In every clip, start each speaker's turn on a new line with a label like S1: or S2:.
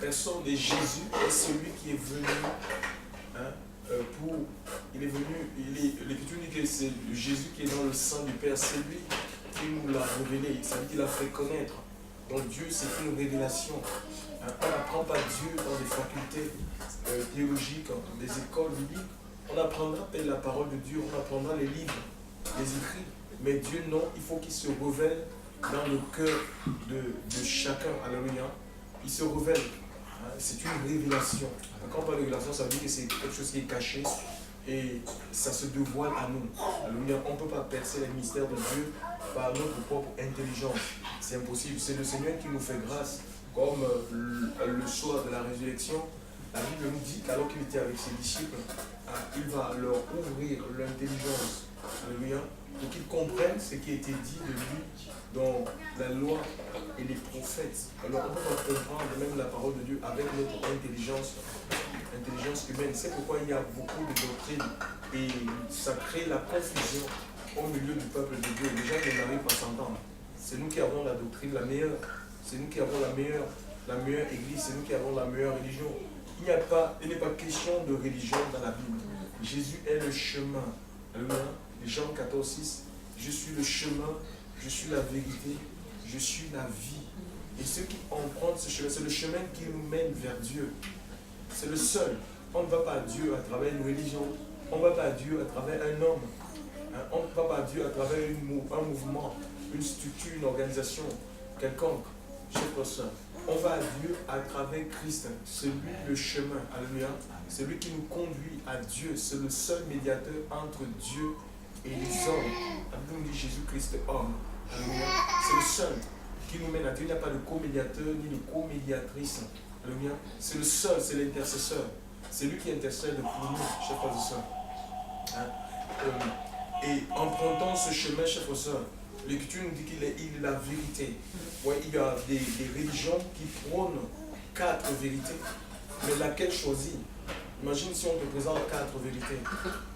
S1: personne de Jésus est celui qui est venu il est venu, l'Écriture dit que c'est Jésus qui est dans le sang du Père, c'est lui qui nous l'a révélé, ça veut dire qu'il l'a fait connaître. Donc Dieu, c'est une révélation. On n'apprend pas Dieu dans des facultés théologiques, dans des écoles bibliques. On apprendra peut-être la parole de Dieu, on apprendra les livres, les écrits. Mais Dieu, non, il faut qu'il se révèle dans le cœur de chacun. Alléluia. Il se révèle. C'est une révélation. Quand on parle de révélation, ça veut dire que c'est quelque chose qui est caché et ça se dévoile à nous. Alléluia. On ne peut pas percer les mystères de Dieu par notre propre intelligence. C'est impossible. C'est le Seigneur qui nous fait grâce. Comme le soir de la résurrection, la Bible nous dit qu'alors qu'il était avec ses disciples, il va leur ouvrir l'intelligence. Alléluia. Pour qu'ils comprennent ce qui a été dit de lui dans la loi et les prophètes. Alors on peut comprendre même la parole de Dieu avec notre intelligence humaine. C'est pourquoi il y a beaucoup de doctrines et ça crée la confusion au milieu du peuple de Dieu. Les gens n'arrivent pas à s'entendre. C'est nous qui avons la doctrine la meilleure. C'est nous qui avons la meilleure église. C'est nous qui avons la meilleure religion. Il n'est pas question de religion dans la Bible. Jésus est le chemin. Alléluia. Jean 14, 6. Je suis le chemin, je suis la vérité, je suis la vie. Et ceux qui empruntent ce chemin, c'est le chemin qui nous mène vers Dieu. C'est le seul. On ne va pas à Dieu à travers une religion. On ne va pas à Dieu à travers un homme. On ne va pas à Dieu à travers un mouvement, une structure, une organisation quelconque. Chers frères et sœurs, on va à Dieu à travers Christ. C'est lui le chemin. Alléluia. C'est lui qui nous conduit à Dieu. C'est le seul médiateur entre Dieu et les hommes. La Bible nous dit Jésus-Christ homme. Alléluia. C'est le seul qui nous mène à Dieu. Il n'y a pas de co-médiateur ni de co-médiatrice. Alléluia. C'est le seul, c'est l'intercesseur. C'est lui qui intercède pour nous, chers frères et sœurs. Et empruntant ce chemin, chers frères et sœurs, l'Écriture nous dit qu'il est la vérité. Ouais, il y a des religions qui prônent 4 vérités, mais laquelle choisir? Imagine si on te présente 4 vérités,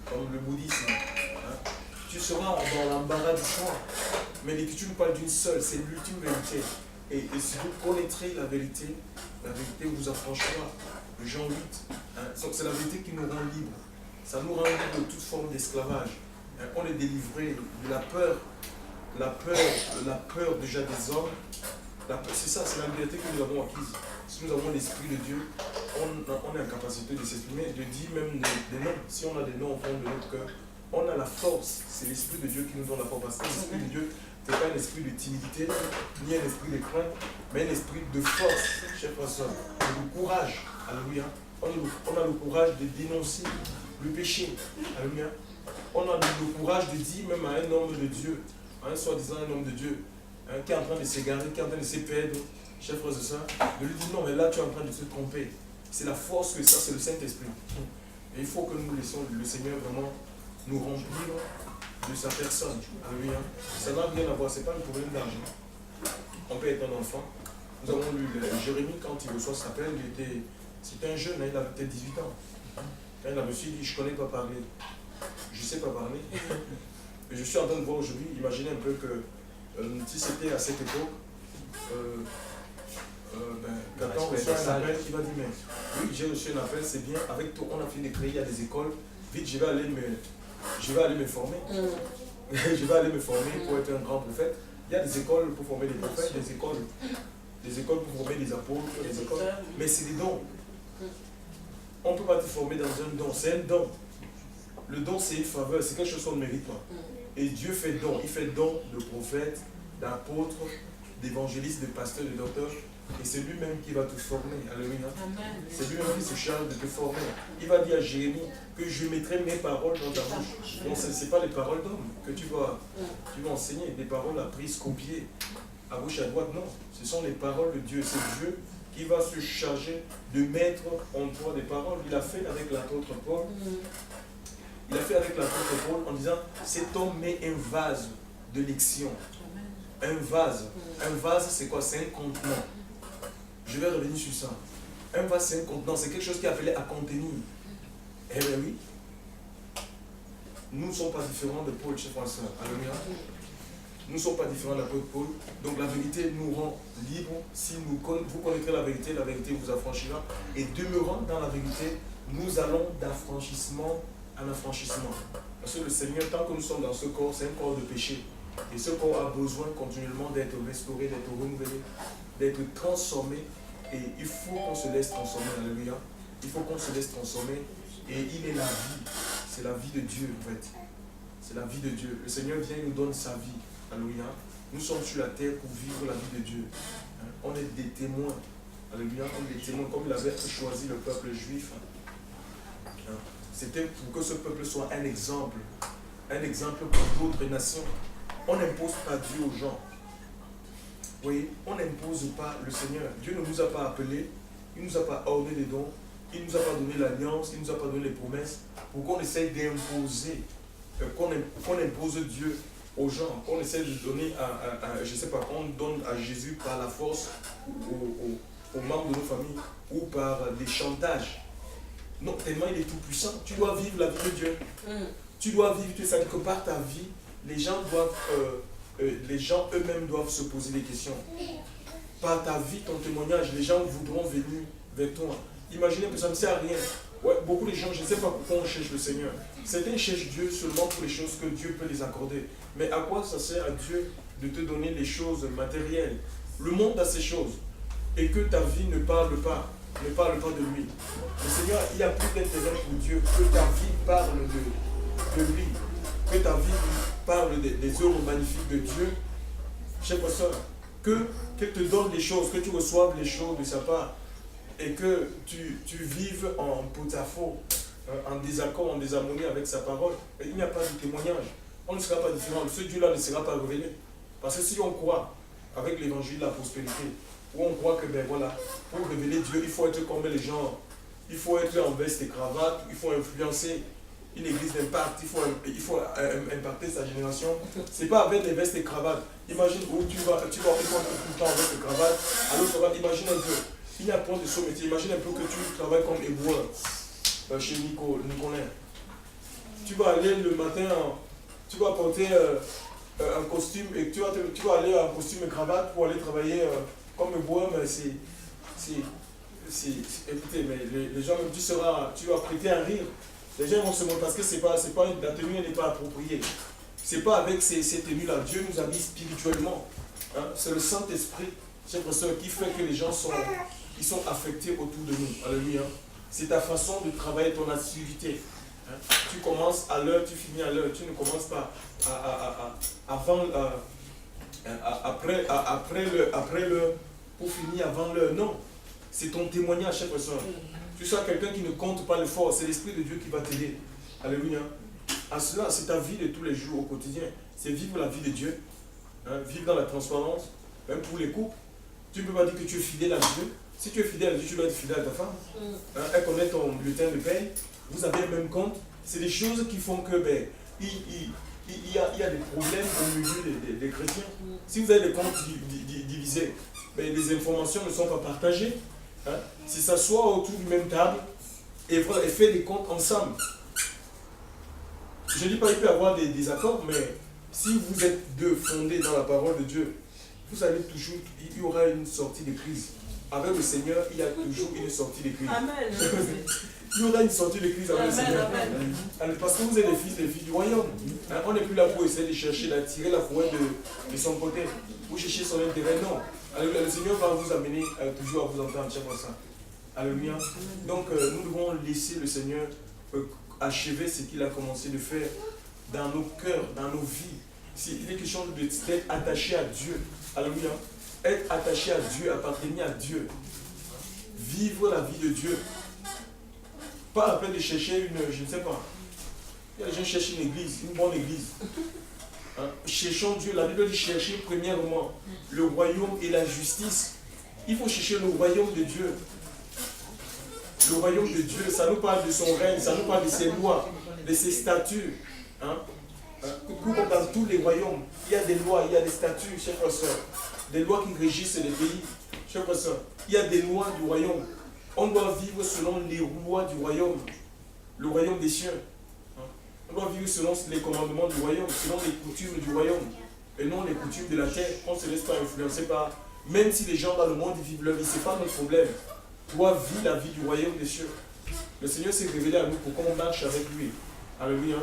S1: comme le bouddhisme. Tu seras dans l'embarras du choix. Mais l'Écriture nous parle d'une seule, c'est l'ultime vérité. Et si vous connaîtrez la vérité vous affranchira. Jean 8. Donc c'est la vérité qui nous rend libres. Ça nous rend libres de toute forme d'esclavage. On est délivré de la peur déjà des hommes. C'est ça, c'est la liberté que nous avons acquise. Si nous avons l'Esprit de Dieu, on est en capacité de s'exprimer, de dire même des noms. Si on a des noms au fond de notre cœur, on a la force. C'est l'Esprit de Dieu qui nous donne la force. Parce que l'Esprit de Dieu, ce n'est pas un esprit de timidité, ni un esprit de crainte, mais un esprit de force, chers frères et sœurs, de courage. Alléluia. On a le courage de dénoncer le péché. Alléluia. On a le courage de dire même à un homme de Dieu, à un soi-disant un homme de Dieu, qui est en train de s'égarer, qui est en train de se perdre, chers frères et sœurs, de lui dire non, mais là tu es en train de se tromper. C'est la force que ça, c'est le Saint-Esprit. Et il faut que nous laissions le Seigneur vraiment nous remplir de sa personne. Alléluia. Ça n'a rien à voir, ce n'est pas un problème d'argent. On peut être un enfant. Nous avons lu Jérémie, quand il reçoit cet appel, c'était un jeune, il avait peut-être 18 ans. Quand il a reçu, il dit, je ne connais pas parler. Je ne sais pas parler. Et je suis en train de voir aujourd'hui, imaginez un peu que si c'était à cette époque, quand on reçoit un appel, il va dire, mais oui, j'ai reçu un appel, c'est bien, avec toi, on a fini de créer, il y a des écoles, vite, je vais aller me former. Je vais aller me former pour être un grand prophète. Il y a des écoles pour former des prophètes, des écoles pour former des apôtres, des écoles. Mais c'est des dons. On ne peut pas te former dans un don, c'est un don. Le don, c'est une faveur, c'est quelque chose qu'on ne mérite pas. Et Dieu fait don. Il fait don de prophètes, d'apôtres, d'évangélistes, de pasteurs, de docteurs. Et c'est lui-même qui va te former. Alléluia. C'est lui-même qui se charge de te former. Il va dire à Jérémie que je mettrai mes paroles dans ta bouche. Donc ce n'est pas les paroles d'homme que tu vas enseigner, des paroles apprises, copiées, à gauche, à droite. Non, ce sont les paroles de Dieu. C'est Dieu qui va se charger de mettre en toi des paroles. Il a fait avec l'apôtre Paul. Il a fait avec l'apôtre Paul en disant, cet homme met un vase de lection. Un vase. Un vase, c'est quoi? C'est un contenant. Je vais revenir sur ça. Un vase, c'est un contenant. C'est quelque chose qui est appelé à contenir. Eh bien oui. Nous ne sommes pas différents de Paul, chers frères et sœurs. Alléluia. Nous ne sommes pas différents de l'apôtre Paul. Donc la vérité nous rend libres. Si vous connaîtrez la vérité vous affranchira. Et demeurant dans la vérité, nous allons d'affranchissement en affranchissement. Parce que le Seigneur, tant que nous sommes dans ce corps, c'est un corps de péché. Et ce corps a besoin continuellement d'être restauré, d'être renouvelé, d'être transformé. Et il faut qu'on se laisse transformer. Alléluia. Il faut qu'on se laisse transformer. Et il est la vie. C'est la vie de Dieu, en fait. C'est la vie de Dieu. Le Seigneur vient et nous donne sa vie. Alléluia. Nous sommes sur la terre pour vivre la vie de Dieu. On est des témoins. Alléluia. On est des témoins. Comme il avait choisi le peuple juif. C'était pour que ce peuple soit un exemple. Un exemple pour d'autres nations. On n'impose pas Dieu aux gens. Vous voyez, on n'impose pas le Seigneur. Dieu ne nous a pas appelés. Il ne nous a pas ordonné des dons. Il ne nous a pas donné l'alliance. Il ne nous a pas donné les promesses. Pour qu'on essaye d'imposer. Qu'on impose Dieu aux gens. Qu'on essaie de donner je ne sais pas, qu'on donne à Jésus par la force aux membres de nos familles. Ou par des chantages. Non, tellement il est tout puissant. Tu dois vivre la vie de Dieu. Tu dois vivre, tu sais que par ta vie, les gens eux-mêmes doivent se poser des questions. Par ta vie, ton témoignage, les gens voudront venir vers toi. Imaginez que ça ne sert à rien. Ouais, beaucoup de gens, je ne sais pas pourquoi on cherche le Seigneur. Certains cherchent Dieu seulement pour les choses que Dieu peut les accorder. Mais à quoi ça sert à Dieu de te donner les choses matérielles? Le monde a ces choses. Et que ta vie ne parle pas de lui. Le Seigneur, il a plus d'intérêt pour Dieu que ta vie parle de lui. Que ta vie parle des œuvres magnifiques de Dieu. Chers frères, qu'il te donne des choses, que tu reçoives les choses de sa part et que tu vives en porte-à-faux, en désaccord, en désharmonie avec sa parole. Et il n'y a pas de témoignage. On ne sera pas différent. Ce Dieu-là ne sera pas révélé. Parce que si on croit avec l'évangile de la prospérité, où on croit que, ben voilà, pour révéler Dieu, il faut être comme les gens, il faut être en veste et cravate, il faut influencer une église d'impact, il faut impacter sa génération. Ce n'est pas avec les vestes et cravates. Imagine où tu vas tout le temps avec les cravates. Alors, imagine un peu, il n'y a point de ce métier. Imagine un peu que tu travailles comme éboueur chez Nicolin. Tu vas aller le matin, tu vas porter un costume et tu vas aller en costume et cravate pour aller travailler comme éboueur, mais écoutez, mais les gens, tu vas prêter un rire. Les gens vont se montrer parce que la tenue n'est pas appropriée. C'est pas avec ces tenues-là. Dieu nous habille spirituellement. Hein? C'est le Saint-Esprit, chers frères et sœurs, qui fait que les gens sont affectés autour de nous. Alléluia. C'est ta façon de travailler, ton assiduité. Hein? Tu commences à l'heure, tu finis à l'heure. Tu ne commences pas après l'heure pour finir avant l'heure. Non. C'est ton témoignage, chers frères et sœurs. Tu sois quelqu'un qui ne compte pas l'effort, c'est l'Esprit de Dieu qui va t'aider. Alléluia. À cela, c'est ta vie de tous les jours au quotidien. C'est vivre la vie de Dieu. Hein, vivre dans la transparence. Même pour les couples. Tu ne peux pas dire que tu es fidèle à Dieu. Si tu es fidèle à Dieu, tu dois être fidèle à ta femme. Hein, elle connaît ton bulletin de paye. Vous avez le même compte. C'est des choses qui font que il y a des problèmes au milieu des chrétiens. Si vous avez des comptes divisés, les informations ne sont pas partagées. Hein? Si s'assoit autour d'une même table et fait des comptes ensemble. Je ne dis pas qu'il peut y avoir des désaccords, mais si vous êtes deux fondés dans la parole de Dieu, vous allez toujours, il y aura une sortie de crise. Avec le Seigneur, il y a toujours une sortie de crise. Amen. Il y aura une sortie de crise avec le Seigneur. Amen. Parce que vous êtes les fils et les filles du royaume. Hein? On n'est plus là pour essayer de chercher, d'attirer la forêt de son côté, pour chercher son intérêt. Non. Alléluia. Le Seigneur va vous amener toujours à vous entendre, chers frères. Alléluia. Donc, nous devons laisser le Seigneur achever ce qu'il a commencé de faire dans nos cœurs, dans nos vies. Il est question d'être attaché à Dieu. Alléluia. Être attaché à Dieu, appartenir à Dieu. Vivre la vie de Dieu. Pas la peine de chercher je ne sais pas. Il y a des gens qui cherchent une église, une bonne église. Hein? Cherchons Dieu. La Bible dit chercher premièrement le royaume et la justice. Il faut chercher le royaume de Dieu. Le royaume de Dieu, ça nous parle de son règne, ça nous parle de ses lois, de ses statuts. Hein? Comme dans tous les royaumes, il y a des lois, il y a des statuts, chers frères et sœurs. Des lois qui régissent les pays. Chers frères et sœurs, il y a des lois du royaume. On doit vivre selon les lois du royaume. Le royaume des cieux. On doit vivre selon les commandements du royaume, selon les coutumes du royaume. et non les coutumes de la terre. On ne se laisse pas influencer par, même si les gens dans le monde vivent leur vie, ce n'est pas notre problème. Toi, vis la vie du royaume des cieux. Le Seigneur s'est révélé à nous pour qu'on marche avec lui. Alléluia.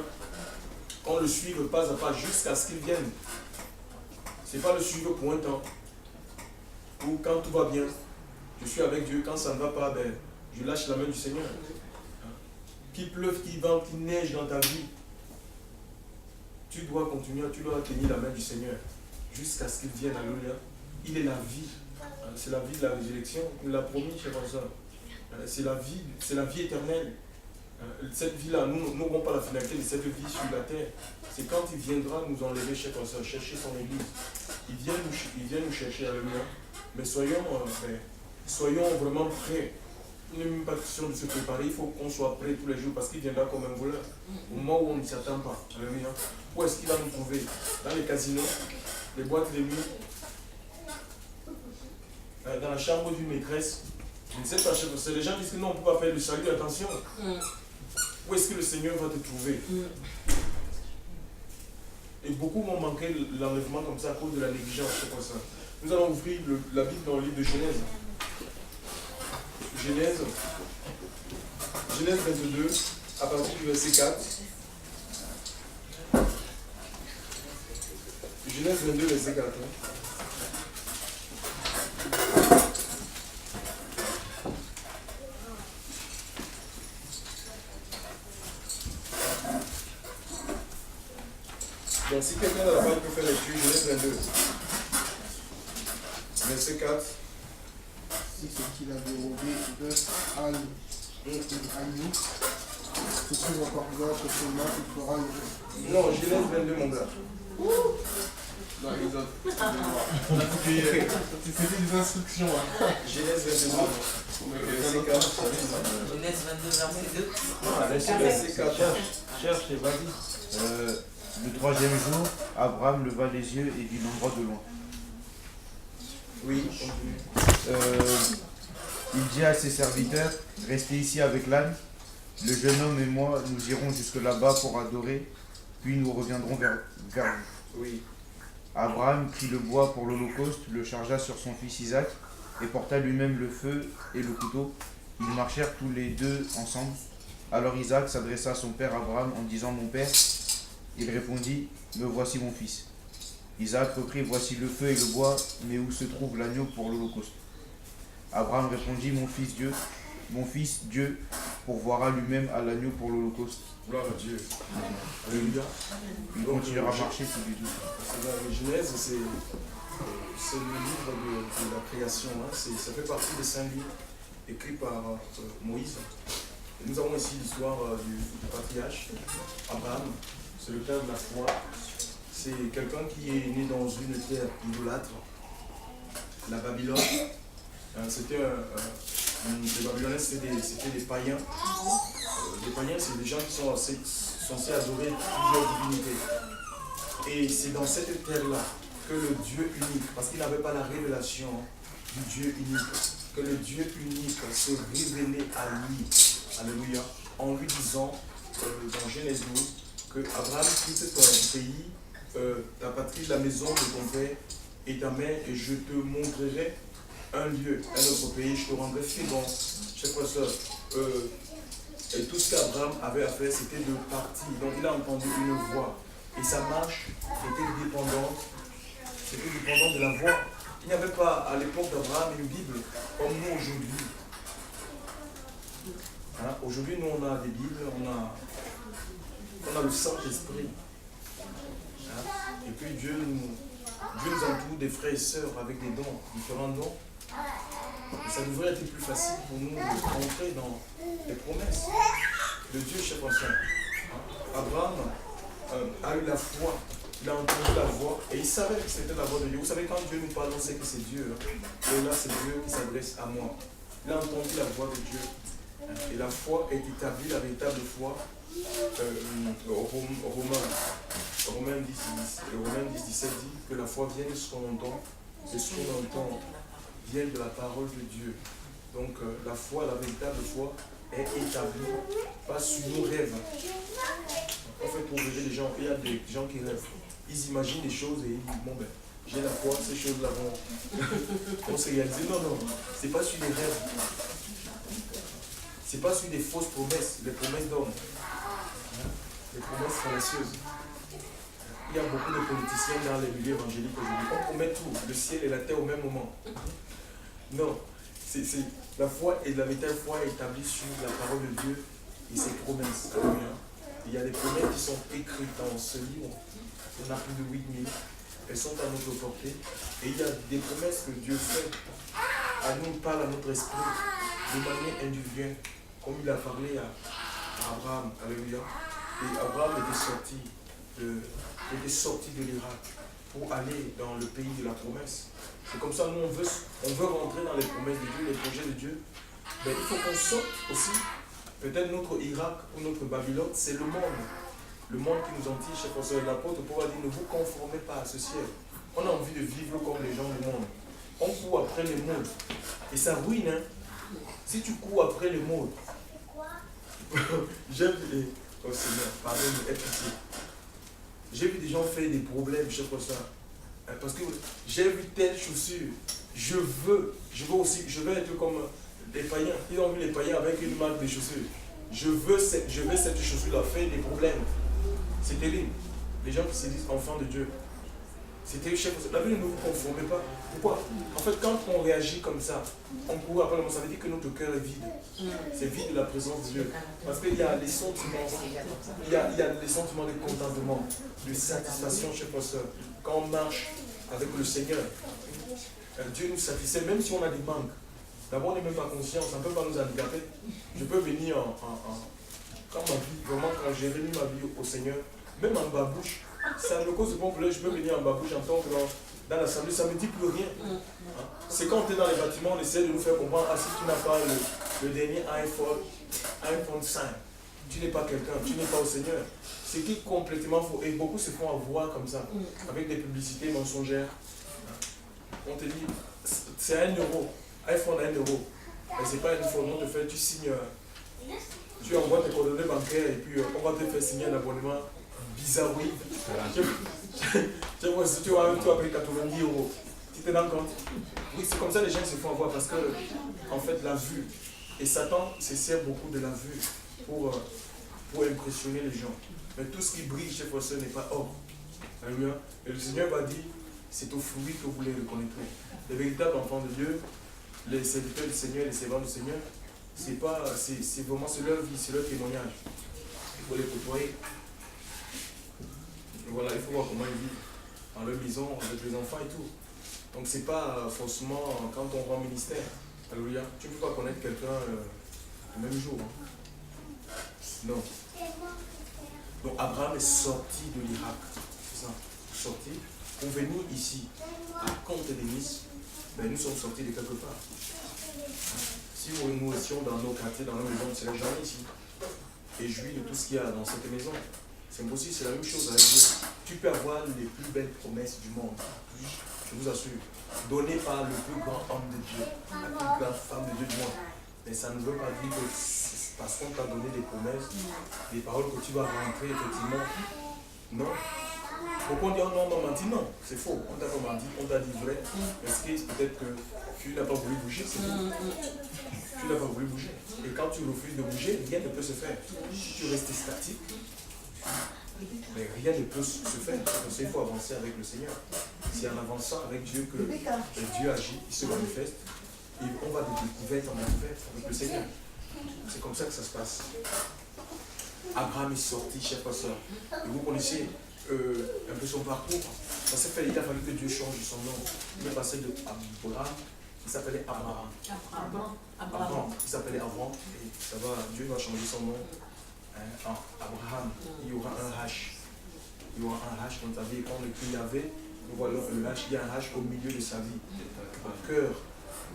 S1: On le suive pas à pas jusqu'à ce qu'il vienne. Ce n'est pas le suivre pour un temps. Ou quand tout va bien, je suis avec Dieu. Quand ça ne va pas, ben, je lâche la main du Seigneur. Qu'il pleuve, qu'il vente, qu'il neige dans ta vie, tu dois continuer, tu dois tenir la main du Seigneur jusqu'à ce qu'il vienne. Alléluia. Il est la vie. C'est la vie de la résurrection. Il l'a promis, chers frères. C'est la vie éternelle. Cette vie-là, nous n'aurons pas la finalité de cette vie sur la terre. C'est quand il viendra nous enlever, chers frères, chercher son église. Il vient nous chercher, alléluia. Mais soyons vraiment prêts. Il n'est même pas question de se préparer, il faut qu'on soit prêt tous les jours parce qu'il viendra comme un voleur. Au moment où on ne s'y attend pas. Alléluia. Où est-ce qu'il va nous trouver? Dans les casinos, les boîtes de nuit, dans la chambre d'une maîtresse. Je ne sais pas, c'est les gens disent que non, on ne peut pas faire le salut, attention. Où est-ce que le Seigneur va te trouver? Et beaucoup vont manquer l'enlèvement comme ça à cause de la négligence. C'est pas ça. Nous allons ouvrir la Bible dans le livre de Genèse. Genèse 22, à partir du verset 4. Genèse 22, verset 4. Donc si quelqu'un n'a la Bible peut faire lecture, Genèse 22, verset 4.
S2: Si ce qu'il avait rôdé bœuf, âne et agneau, ce qui recorda ce chemin, il fera le...
S1: Non, Genèse 22, mon gars.
S2: Non, les autres. C'était des instructions. Hein.
S1: Genèse 22, verset 4.
S3: Genèse 22, verset 2.
S1: Non, verset 4.
S4: Cherche et vas-y. Le troisième jour, Abraham leva les yeux et vit l'endroit de loin.
S1: Oui,
S4: Il dit à ses serviteurs, restez ici avec l'âne. Le jeune homme et moi, nous irons jusque là-bas pour adorer, puis nous reviendrons vers vous.
S1: oui.
S4: Abraham prit le bois pour l'holocauste, le chargea sur son fils Isaac, et porta lui-même le feu et le couteau. Ils marchèrent tous les deux ensemble. Alors Isaac s'adressa à son père Abraham en disant, mon père. Il répondit, me voici mon fils. Isaac reprit, voici le feu et le bois, mais où se trouve l'agneau pour l'holocauste? Abraham répondit, mon fils Dieu pourvoira lui-même à l'agneau pour l'holocauste.
S1: Gloire à Dieu. Alléluia.
S4: Il continuera à marcher tous les deux.
S1: La Genèse, c'est le livre de la création. Hein. Ça fait partie des 5 livres écrits par Moïse. Et nous avons ici l'histoire du patriarche, Abraham. C'est le père de la foi. C'est quelqu'un qui est né dans une terre idolâtre, la Babylone. Les Babyloniens, c'était des païens. Les païens, c'est des gens qui sont censés adorer plusieurs divinités. Et c'est dans cette terre-là que le Dieu unique, parce qu'il n'avait pas la révélation du Dieu unique, que le Dieu unique se révélait à lui, alléluia, en lui disant dans Genèse 12 que Abraham quitte ton pays, ta patrie, la maison de ton père et ta mère, et je te montrerai un lieu, un autre pays, je te rendrai fécond. Chers frères et sœurs, et tout ce qu'Abraham avait à faire, c'était de partir. Donc il a entendu une voix. Et sa marche était dépendante de la voix. Il n'y avait pas à l'époque d'Abraham une Bible comme nous aujourd'hui. Hein? Aujourd'hui, nous on a des Bibles, on a le Saint-Esprit. Hein? Et puis Dieu nous entoure des frères et sœurs avec des dons, différents dons. Et ça devrait être plus facile pour nous de rentrer dans les promesses de Dieu, chers frères. Abraham a eu la foi, il a entendu la voix et il savait que c'était la voix de Dieu. Vous savez, quand Dieu nous parle, on sait que c'est Dieu. Hein. Et là, c'est Dieu qui s'adresse à moi. Il a entendu la voix de Dieu. Et la foi est établie, la véritable foi. Romains 10, 17 dit que la foi vient de ce qu'on entend, et ce qu'on entend vient de la parole de Dieu. Donc la foi, la véritable foi, est établie, pas sur nos rêves. En fait, pour rêver les gens, il y a des gens qui rêvent. ils imaginent des choses et ils disent, bon ben, j'ai la foi, ces choses-là vont se réaliser. Non, non, c'est pas sur des rêves. C'est pas sur des fausses promesses, les promesses d'hommes. Les promesses fallacieuses. Il y a beaucoup de politiciens dans les milieux évangéliques aujourd'hui. On promet tout, le ciel et la terre au même moment. Non, la foi et la véritable foi est établie sur la parole de Dieu et ses promesses. Il y a des promesses qui sont écrites dans ce livre. On a plus de 8000. Elles sont à notre portée. Et il y a des promesses que Dieu fait à nous, parle à notre esprit de manière individuelle, comme il a parlé à Abraham. Alléluia. Et Abraham était sorti de l'Irak pour aller dans le pays de la promesse. C'est comme ça, nous, on veut rentrer dans les promesses de Dieu, les projets de Dieu. Mais il faut qu'on sorte aussi. Peut-être notre Irak ou notre Babylone, c'est le monde. Le monde qui nous entige, c'est pour ça que l'apôtre Paul a dit, ne vous conformez pas à ce ciel. On a envie de vivre comme les gens du monde. On court après les modes. Et ça ruine, hein. Si tu cours après les modes, j'ai vu, oh Seigneur, pardon, aie pitié. J'ai vu des gens faire des problèmes, je sais pas ça. Parce que j'ai vu telle chaussure. Je veux être comme les païens. Ils ont vu les païens avec une marque de chaussures. Je veux cette chaussure-là, faire des problèmes. C'est terrible. Les gens qui se disent enfants de Dieu. C'est terrible. La Bible ne vous conformez pas. Pourquoi? En fait, quand on réagit comme ça, on court après le monde, ça veut dire que notre cœur est vide. C'est vide de la présence de Dieu. Parce qu'il y a les sentiments, il y a les sentiments de contentement, de satisfaction chez le pasteur. Quand on marche avec le Seigneur, Dieu nous satisfait, même si on a des manques. D'abord, on n'est même pas conscient, ça ne peut pas nous handicaper. Je peux venir quand ma vie, vraiment, quand j'ai remis ma vie au Seigneur, même en babouche, ça me cause de bon problème, je peux venir en babouche en tant que dans l'assemblée, ça ne me dit plus rien. C'est quand on est dans les bâtiments, on essaie de nous faire comprendre, ah, si tu n'as pas le dernier iPhone 5, tu n'es pas quelqu'un, tu n'es pas au Seigneur. C'est qui est complètement faux. Et beaucoup se font avoir comme ça, avec des publicités mensongères. On te dit, c'est 1 euro, iPhone 1 euro. Mais ce n'est pas une fois, on te fait, tu signes, tu envoies tes coordonnées bancaires et puis on va te faire signer un abonnement bizarre, oui. Tu vas payer 90 euros. Tu te rends compte? Oui, c'est comme ça que les gens se font avoir parce que, en fait, la vue. Et Satan se sert beaucoup de la vue pour impressionner les gens. Mais tout ce qui brille chez vous, ce n'est pas or. Alléluia. Et le Seigneur va dire, c'est au fruit que vous les reconnaîtrez. Les véritables enfants de Dieu, les serviteurs du Seigneur, les servants du Seigneur, c'est vraiment leur vie, c'est leur témoignage. Il faut les côtoyer. Et voilà, il faut voir comment ils vivent dans leur maison, avec les enfants et tout. Donc c'est pas forcément quand on rend ministère. Alléluia. Tu ne peux pas connaître quelqu'un le même jour. Hein. Non. Donc Abraham est sorti de l'Irak. C'est ça. Sorti pour venir ici, à Comte-des-Nice. Ben, nous sommes sortis de quelque part. Si nous étions dans nos quartiers, dans nos maisons, c'est la journée ici. Et jouir de tout ce qu'il y a dans cette maison. C'est impossible, c'est la même chose avec Dieu. Tu peux avoir les plus belles promesses du monde. Je vous assure. Données par le plus grand homme de Dieu, la plus grande femme de Dieu du monde. Mais ça ne veut pas dire que parce qu'on t'a donné des promesses, des paroles que tu vas rentrer effectivement. Non. Pourquoi on dit, oh non, on m'a menti? Non, c'est faux. On t'a pas menti, on t'a dit vrai. Est-ce que peut-être que tu n'as pas voulu bouger, c'est tout. Tu n'as pas voulu bouger. Et quand tu refuses de bouger, rien ne peut se faire. Si tu restes statique, mais rien ne peut se faire. Parce qu'il faut avancer avec le Seigneur. C'est en avançant avec Dieu que Dieu agit, il se manifeste. Et on va de découverte en découverte avec le Seigneur. C'est comme ça que ça se passe. Abraham est sorti, chers pasteurs. Et vous connaissez un peu son parcours. Ça s'est fait, il a fallu que Dieu change son nom. Il est passé de Abraham, il s'appelait Abraham. Abraham. Il s'appelait Abraham. Et ça va, Dieu va changer son nom. Abraham, il y aura un H. Il y aura un H dans ta vie. Quand le qu'il y avait, nous voyons le H, il y a un H au milieu de sa vie. Au cœur.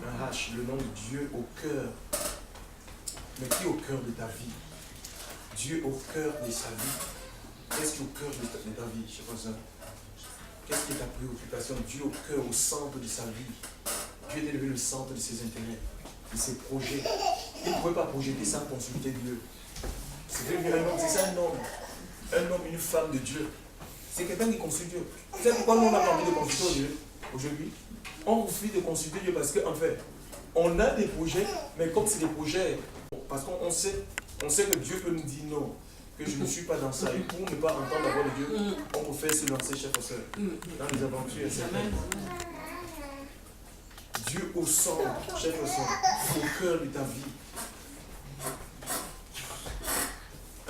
S1: Un H, le nom de Dieu au cœur. Mais qui est au cœur de ta vie? Dieu au cœur de sa vie. Qu'est-ce qui est au cœur de ta vie? Je sais pas ça. Qu'est-ce qui est ta préoccupation? Dieu au cœur, au centre de sa vie. Dieu est élevé le centre de ses intérêts, de ses projets. Il ne pouvait pas projeter sans consulter Dieu. C'est devenu un homme, c'est ça un homme. Un homme, une femme de Dieu. C'est quelqu'un qui consulte Dieu. C'est pourquoi nous on n'a pas envie de consulter Dieu aujourd'hui. On refuse de consulter Dieu parce qu'en fait, on a des projets, mais comme c'est des projets, parce qu'on sait que Dieu peut nous dire non, que je ne suis pas dans ça. Et pour ne pas entendre la voix de Dieu, on peut faire se lancer, chers frères, dans les aventures certaines. Dieu au centre, chers frères, au cœur de ta vie.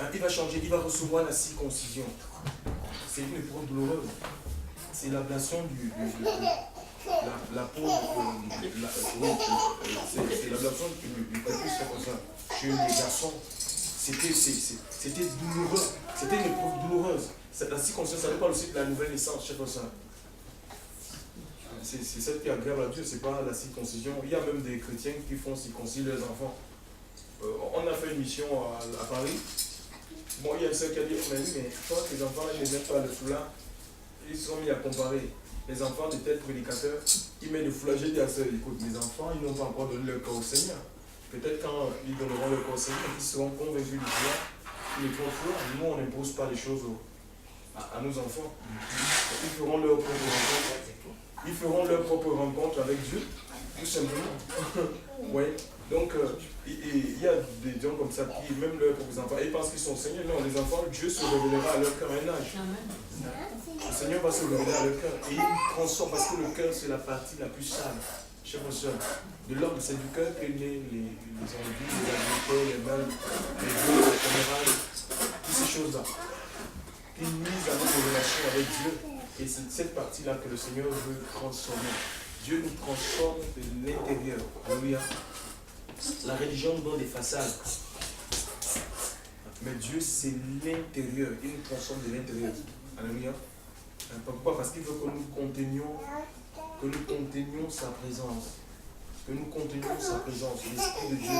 S1: Hein, il va changer, il va recevoir la circoncision. C'est une épreuve douloureuse. C'est l'ablation la peau, c'est l'ablation du prépuce, comme ça. Chez les garçons, c'était douloureux. C'était une épreuve douloureuse. La circoncision, ça n'est pas aussi de la nouvelle naissance, chef ça. C'est celle qui aggrave à Dieu, c'est pas la circoncision. Il y a même des chrétiens qui font circoncire leurs enfants. On a fait une mission à Paris. Bon, il y a un seul qui a dit, mais oui, mais je crois que les enfants ne mettent pas le foulard. Ils se sont mis à comparer. Les enfants de tels prédicateurs, ils mettent le foulard. J'ai dit à ceux, écoute, les enfants, ils n'ont pas encore donné leur corps au Seigneur. Peut-être quand ils donneront leur corps au Seigneur, ils seront convaincus du foulard. Ils mettront le foulard. Nous, on n'impose pas les choses à nos enfants. Ils feront leur propre rencontre. Ils feront leur propre rencontre avec Dieu, tout simplement. Ouais. Donc, il y a des gens comme ça qui, même leurs propres enfants, ils pensent qu'ils sont Seigneurs. Non, les enfants, Dieu se révélera à leur cœur à un âge. Le Seigneur va se révéler à leur cœur. Et il transforme, parce que le cœur, c'est la partie la plus sale, chers frères, de l'homme. C'est du cœur qu'est né les envies, les adultères, les mal, les vœux, les caméras, toutes ces choses-là. Qui nuisent à notre relation avec Dieu. Et c'est cette partie-là que le Seigneur veut transformer. Dieu nous transforme de l'intérieur. Alléluia. La religion nous donne des façades. Mais Dieu, c'est l'intérieur. Il nous transforme de l'intérieur. Alléluia. Pourquoi? Parce qu'il veut que nous contenions sa présence. Que nous contenions sa présence. L'Esprit de Dieu.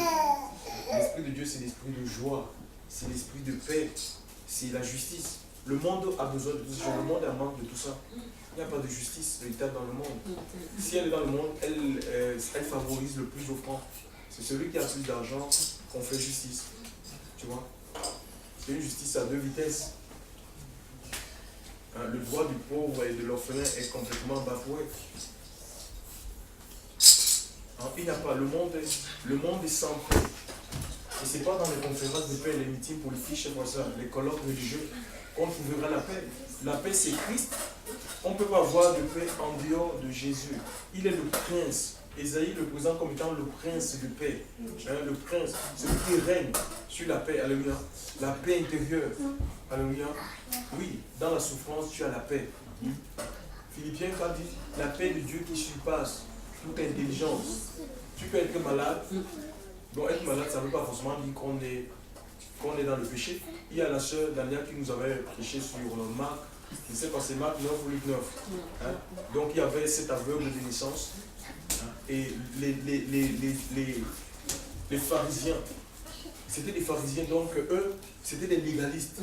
S1: L'Esprit de Dieu, c'est l'esprit de joie. C'est l'esprit de paix. C'est la justice. Le monde a besoin de tout ça. Le monde a manque de tout ça. Il n'y a pas de justice véritable dans le monde. Si elle est dans le monde, elle favorise le plus offrant. C'est celui qui a plus d'argent qu'on fait justice. Tu vois? C'est une justice à deux vitesses. Hein, le droit du pauvre et de l'orphelin est complètement bafoué. Hein, il n'y a pas. Le monde est sans paix. Et ce n'est pas dans les conférences de paix, les meetings politiques, les colloques religieux, qu'on trouvera la paix. La paix, c'est Christ. On ne peut pas avoir de paix en dehors de Jésus. Il est le prince. Ésaïe le présente comme étant le prince de paix. Hein, le prince, celui qui règne sur la paix. Alléluia. La paix intérieure. Alléluia. Oui, dans la souffrance, tu as la paix. Philippiens a dit la paix de Dieu qui surpasse toute intelligence. Tu peux être malade. Donc être malade, ça ne veut pas forcément dire qu'on est dans le péché. Il y a la sœur Daniel qui nous avait prêché sur Marc. Je ne sais pas, c'est Marc 9 ou Luc 9. Hein? Donc il y avait cet aveugle de naissance. Hein? Et les pharisiens, c'était des pharisiens, donc eux, c'était des légalistes.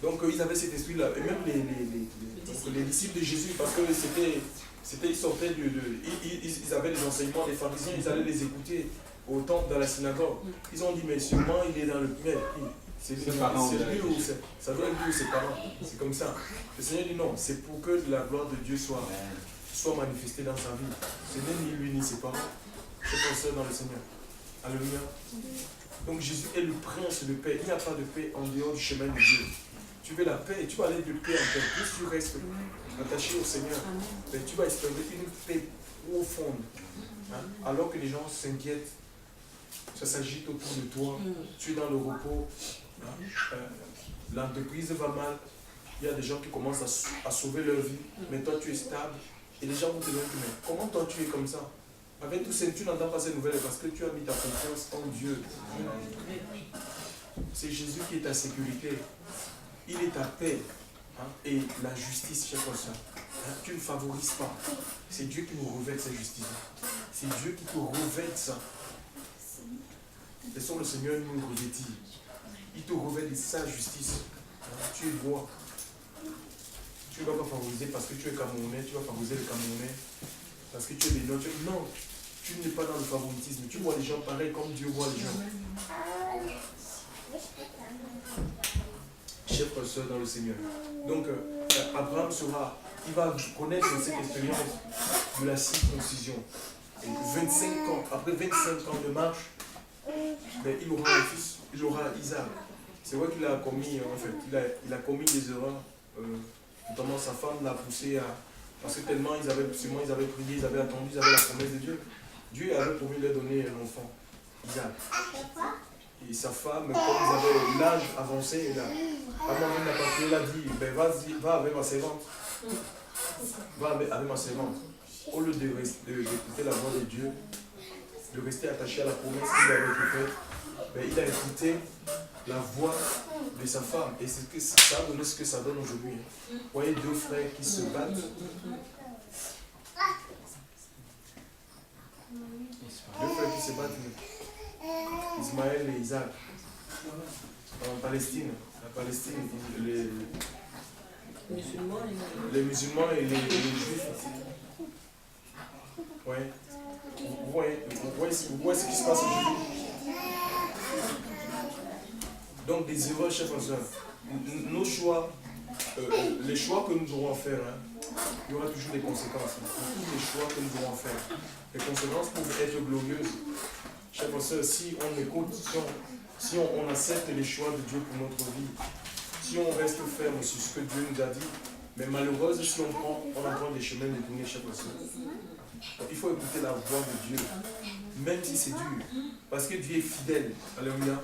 S1: Donc ils avaient cet esprit-là. Et même les disciples de Jésus, parce que ils sortaient ils avaient les enseignements des pharisiens, ils allaient les écouter au temple, dans la synagogue. Ils ont dit, mais sûrement il est dans le... C'est lui ou ça doit être lui ou ses parents. C'est comme ça. Le Seigneur dit non, c'est pour que la gloire de Dieu soit manifestée dans sa vie. Ce n'est ni lui ni ses parents. C'est pour ça dans le Seigneur. Alléluia. Donc Jésus est le prince de paix. Il n'y a pas de paix en dehors du chemin de Dieu. Tu veux la paix, tu vas aller de paix en paix. Plus tu restes attaché au Seigneur, mais tu vas expérimenter une paix profonde. Hein? Alors que les gens s'inquiètent, ça s'agite autour de toi, tu es dans le repos, hein? L'entreprise va mal, il y a des gens qui commencent à sauver leur vie, mais toi tu es stable, et les gens vont te dire, mais comment toi tu es comme ça? Avec tout ça, tu n'entends pas ces nouvelles parce que tu as mis ta confiance en Dieu. C'est Jésus qui est ta sécurité, il est ta paix, hein? Et la justice, c'est comme ça. Hein? Tu ne favorises pas, c'est Dieu qui nous revête cette justice. C'est Dieu qui te revête ça. Laissons le Seigneur nous revêtir. Il te revêt de sa justice. Tu es roi. Tu ne vas pas favoriser parce que tu es Camerounais, tu vas favoriser les Camerounais. Parce que tu es bénin. Non, tu n'es pas dans le favoritisme. Tu vois les gens pareils comme Dieu voit les gens. Chers frères et sœurs dans le Seigneur. Donc, Abraham il va connaître cette expérience de la circoncision. Et 25 ans, après 25 ans de marche, ben, il aura un fils, il aura Isaac. C'est vrai qu'il a commis, en fait, il a commis des erreurs, notamment sa femme l'a poussé à... Parce que tellement ils avaient prié, ils avaient attendu, ils avaient la promesse de Dieu. Dieu avait promis de leur donner un enfant, Isaac. Et sa femme, comme ils avaient l'âge avancé, Abraham n'a pas pu, il a dit, ben, va avec ma servante. Va avec ma servante. Au lieu d'écouter la voix de Dieu, de rester attaché à la promesse qu'il avait été faite, ben, il a écouté la voix de sa femme. Et c'est que ça a donné ce que ça donne aujourd'hui. Vous voyez deux frères qui se battent. Deux frères qui se battent, Ismaël et Isaac, en Palestine. La Palestine, les musulmans et les juifs. Ouais. Vous voyez ce qui se passe aujourd'hui. Donc des erreurs, chers frères et sœurs. Nos choix, les choix que nous devrons faire, il y aura toujours des conséquences. Tous les choix que nous devrons faire. Les conséquences peuvent être glorieuses. Chers frères et sœurs, si on écoute, si on accepte les choix de Dieu pour notre vie, si on reste ferme sur ce que Dieu nous a dit, mais malheureuse si on prend des chemins détournés, chers frères et sœurs. Il faut écouter la voix de Dieu, même si c'est dur, parce que Dieu est fidèle. Alléluia.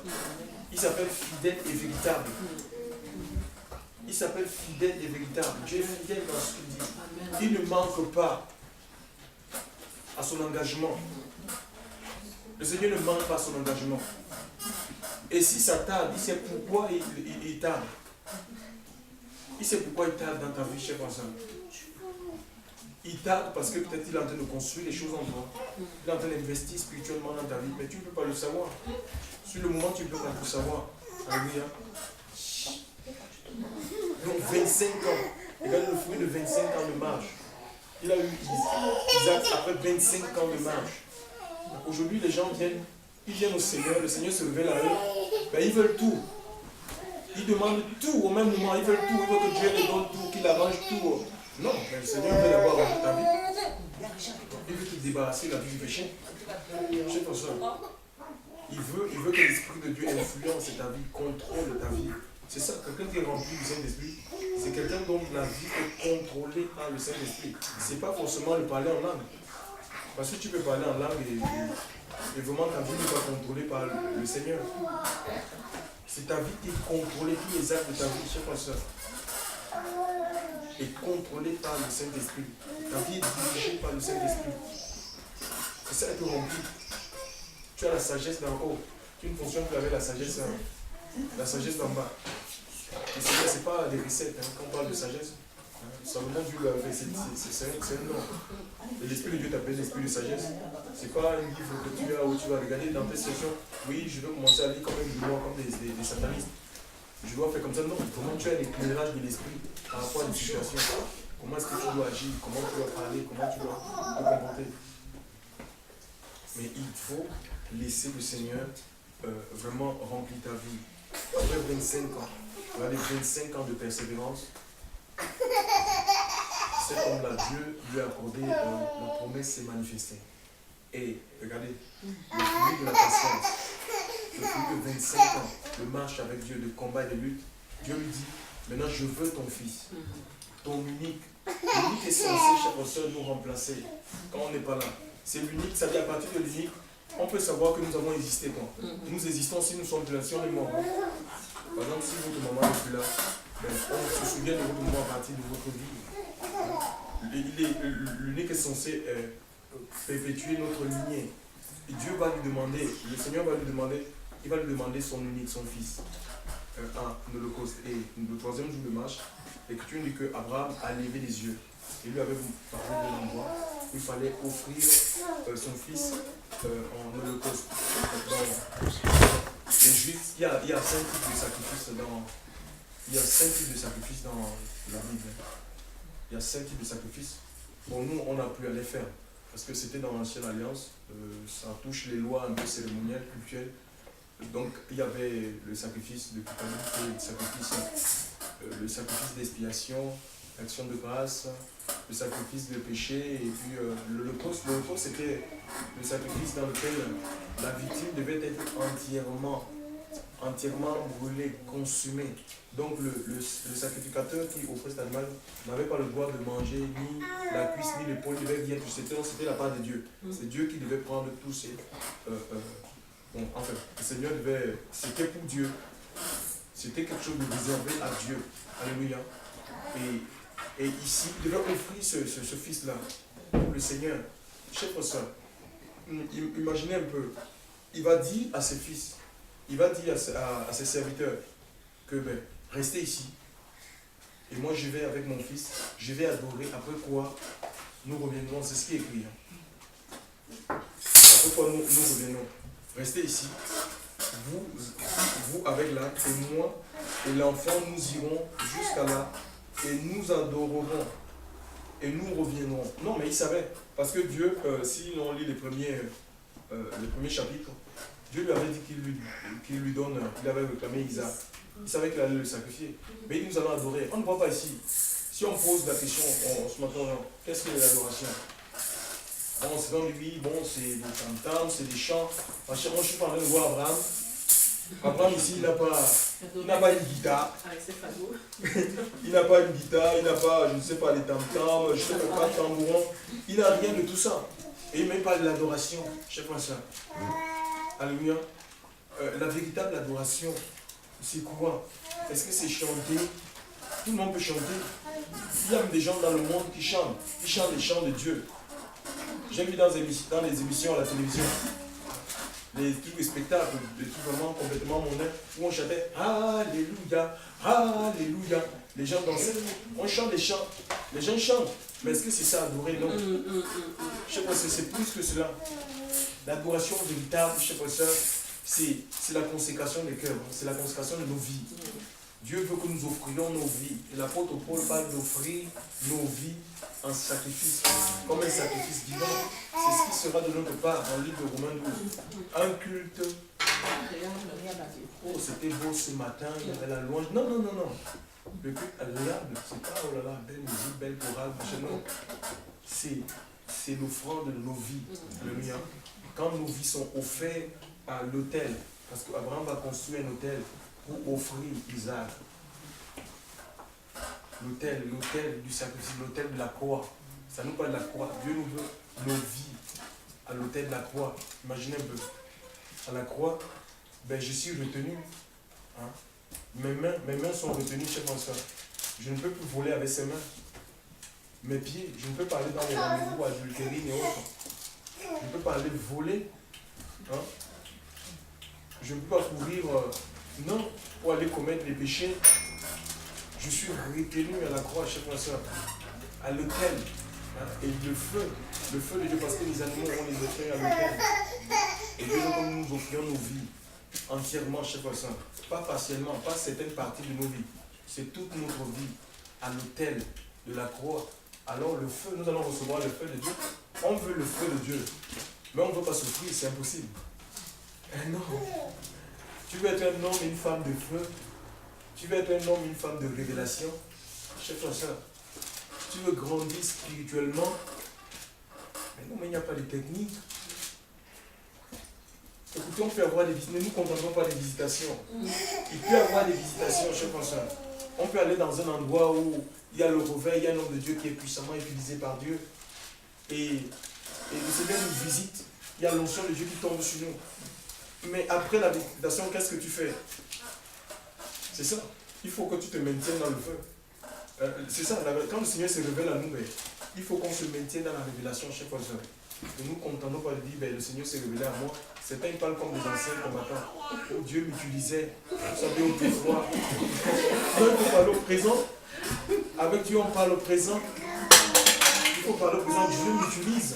S1: Il s'appelle fidèle et véritable. Il s'appelle fidèle et véritable. Dieu est fidèle dans ce qu'il dit. Il ne manque pas à son engagement. Le Seigneur ne manque pas à son engagement. Et si ça tarde, il sait pourquoi il tarde. Il sait pourquoi il tarde dans ta vie, chers frères. Il tarde parce que peut-être il est en train de construire les choses en toi. Il est en train d'investir spirituellement dans ta vie, mais tu ne peux pas le savoir. Sur le moment, tu ne peux pas le savoir. Alléluia. Donc 25 ans. Regarde le fruit de 25 ans de marche. Il a eu Isaac après 25 ans de marche. Aujourd'hui, les gens viennent au Seigneur, le Seigneur se révèle à eux. Ben, ils veulent tout. Ils demandent tout au même moment. Ils veulent tout. Ils veulent que Dieu les donne tout, qu'il arrange tout. Non, mais le Seigneur veut d'abord arranger ta vie. Il veut te débarrasser de la vie du péché. C'est pour ça. Il veut que l'Esprit de Dieu influence ta vie, contrôle ta vie. C'est ça, quelqu'un qui est rempli du Saint-Esprit, c'est quelqu'un dont la vie est contrôlée par le Saint-Esprit. C'est pas forcément le parler en langue. Parce que tu peux parler en langue et vraiment ta vie n'est pas contrôlée par le Seigneur. C'est ta vie qui est contrôlée, tous les actes de ta vie, chers frères et sœurs, est contrôlée par le Saint-Esprit. Ta vie est dirigée par le Saint-Esprit. C'est ça être rempli. Tu as la sagesse d'en haut. Tu ne fonctionnes plus avec la sagesse d'en bas. Et ce n'est pas des recettes. Quand on parle de sagesse, Salomon Dieu l'avait, c'est un nom. Et l'Esprit de Dieu t'appelle l'Esprit de sagesse. Ce n'est pas un livre que tu as où tu vas regarder dans tes sessions. Oui, je vais commencer à lire comme des satanistes. Je dois faire comme ça. Non, comment tu as l'éclairage de l'Esprit par rapport à une situation. Comment est-ce que tu dois agir, comment tu dois parler, comment tu dois te comporter. Mais il faut laisser le Seigneur vraiment remplir ta vie. Après 25 ans, regardez, 25 ans de persévérance, cet homme-là, Dieu lui a accordé, la promesse s'est manifestée. Et regardez, le fruit de la patience, le fruit de 25 ans de marche avec Dieu, de combat et de lutte, Dieu lui dit, maintenant je veux ton fils, ton unique. L'unique est censé, chers soeurs, nous remplacer quand on n'est pas là. C'est l'unique, ça dit à partir de l'unique, on peut savoir que nous avons existé quand. Nous existons si nous sommes plus là, si on est mort. Par exemple, si votre maman n'est plus là, ben, on se souvient de votre maman à partir de votre vie. L'unique est censé perpétuer notre lignée. Et Dieu va lui demander, le Seigneur va lui demander, il va lui demander son unique, son fils. Un holocauste. Et le troisième jour de marche, l'Écriture dit qu'Abraham a levé les yeux. Il lui avait parlé de l'endroit où il fallait offrir son fils en holocauste. Les Juifs, il y a 5 types de sacrifices dans la Bible. Il y a 5 types de sacrifices. Bon, nous, on n'a plus à les faire. Parce que c'était dans l'Ancienne Alliance. Ça touche les lois un peu cérémonielles, culturelles. Donc, il y avait le sacrifice de culpabilité, le sacrifice d'expiation, l'action de grâce, le sacrifice de péché, et puis l'holocauste. L'holocauste, c'était le sacrifice dans lequel la victime devait être entièrement brûlée, consumée. Donc le sacrificateur qui offrait cet animal n'avait pas le droit de manger ni la cuisse ni l'épaule, il devait bien toucher. C'était la part de Dieu. C'est Dieu qui devait prendre tous ces... enfin, le Seigneur devait... C'était pour Dieu. C'était quelque chose de réservé à Dieu. Alléluia. Et ici, il devait offrir ce fils-là pour le Seigneur. Chers frères, imaginez un peu. Il va dire à ses fils, il va dire à ses serviteurs que restez ici. Et moi, je vais avec mon fils, je vais adorer. Après quoi, nous reviendrons. C'est ce qui est écrit. Après quoi, nous reviendrons. Restez ici. Vous avec l'arc et moi et l'enfant, nous irons jusqu'à là et nous adorerons et nous reviendrons. Non, mais il savait, parce que Dieu, si on lit les premiers chapitres, Dieu lui avait dit qu'il lui donne, il avait réclamé Isaac. Il savait qu'il allait le sacrifier. Mais nous allons adorer. On ne voit pas ici. Si on pose la question ce matin, qu'est-ce que l'adoration? Bon, c'est dans lui, bon, c'est des tam-tams, c'est des chants. Moi, je suis pas en train de voir Abraham. Abraham ici, il n'a pas une guitare. Il n'a pas une guitare, il n'a pas, je ne sais pas, les tam-tams, je ne sais pas, de tambourin. Il n'a rien de tout ça. Et il n'a même pas de l'adoration. Je sais pas ça. Alléluia. La véritable adoration, c'est quoi? Est-ce que c'est chanter? Tout le monde peut chanter. Il y a même des gens dans le monde qui chantent. Ils chantent les chants de Dieu. J'ai vu dans les émissions à la télévision, les trucs de spectacles, des trucs vraiment complètement mondains, où on chantait Alléluia, Alléluia. Les gens dansaient, on chante des chants. Les gens chantent. Mais est-ce que c'est ça adorer? Non. Je sais pas, c'est plus que cela. L'adoration véritable, je sais pas ça, c'est la consécration des cœurs, c'est la consécration de nos vies. Dieu veut que nous offrions nos vies. Et l'apôtre Paul parle d'offrir nos vies en sacrifice, comme un sacrifice vivant. C'est ce qui sera de notre part en livre de Romains 12. Un culte. Oh, c'était beau ce matin, il y avait la louange. Non. Le culte agréable, c'est pas oh là là, belle musique, belle chorale, non. C'est l'offrande de nos vies. Alléluia. Quand nos vies sont offertes à l'autel, parce qu'Abraham va construire un autel pour offrir Isaac. L'autel du sacrifice, l'autel de la croix. Ça nous parle de la croix. Dieu nous veut nos vies à l'autel de la croix. Imaginez un peu. À la croix, je suis retenu. Hein? Mes mains sont retenues chez mon soeur. Je ne peux plus voler avec ses mains. Mes pieds, je ne peux pas aller dans les rendez-vous adultérines et autres. Je ne peux pas aller voler. Hein? Je ne peux pas courir, non, pour aller commettre les péchés. Je suis retenu à la croix, chez ma soeur, à l'autel. Hein? Et le feu de Dieu, parce que les animaux, on les offre à l'autel. Et Dieu veut que nous offrions nos vies entièrement, chez ma soeur. Pas partiellement, pas certaines parties de nos vies. C'est toute notre vie à l'autel de la croix. Alors le feu, nous allons recevoir le feu de Dieu. On veut le feu de Dieu, mais on ne veut pas souffrir, c'est impossible. Non. Tu veux être un homme et une femme de feu. Tu veux être un homme et une femme de révélation. Chef frère, soeur, tu veux grandir spirituellement. Mais non, mais il n'y a pas de technique. Écoutez, on peut avoir des visitations. Ne nous contentons pas des visitations. Il peut y avoir des visitations, chef frère, soeur. On peut aller dans un endroit où il y a le réveil, il y a un homme de Dieu qui est puissamment utilisé par Dieu. Et le Seigneur nous visite. Il y a l'onction de Dieu qui tombe sur nous. Mais après la visitation, qu'est-ce que tu fais? C'est ça. Il faut que tu te maintiennes dans le feu. C'est ça. Quand le Seigneur se révèle à nous, il faut qu'on se maintienne dans la révélation chaque fois. Ne nous contentons pas de dire, le Seigneur s'est révélé à moi. Certains parlent comme des anciens combattants. Oh, Dieu m'utilisait. Vous savez, au pouvoir. Donc, il faut parler au présent. Avec Dieu, on parle au présent. Il faut parler au présent. Dieu m'utilise.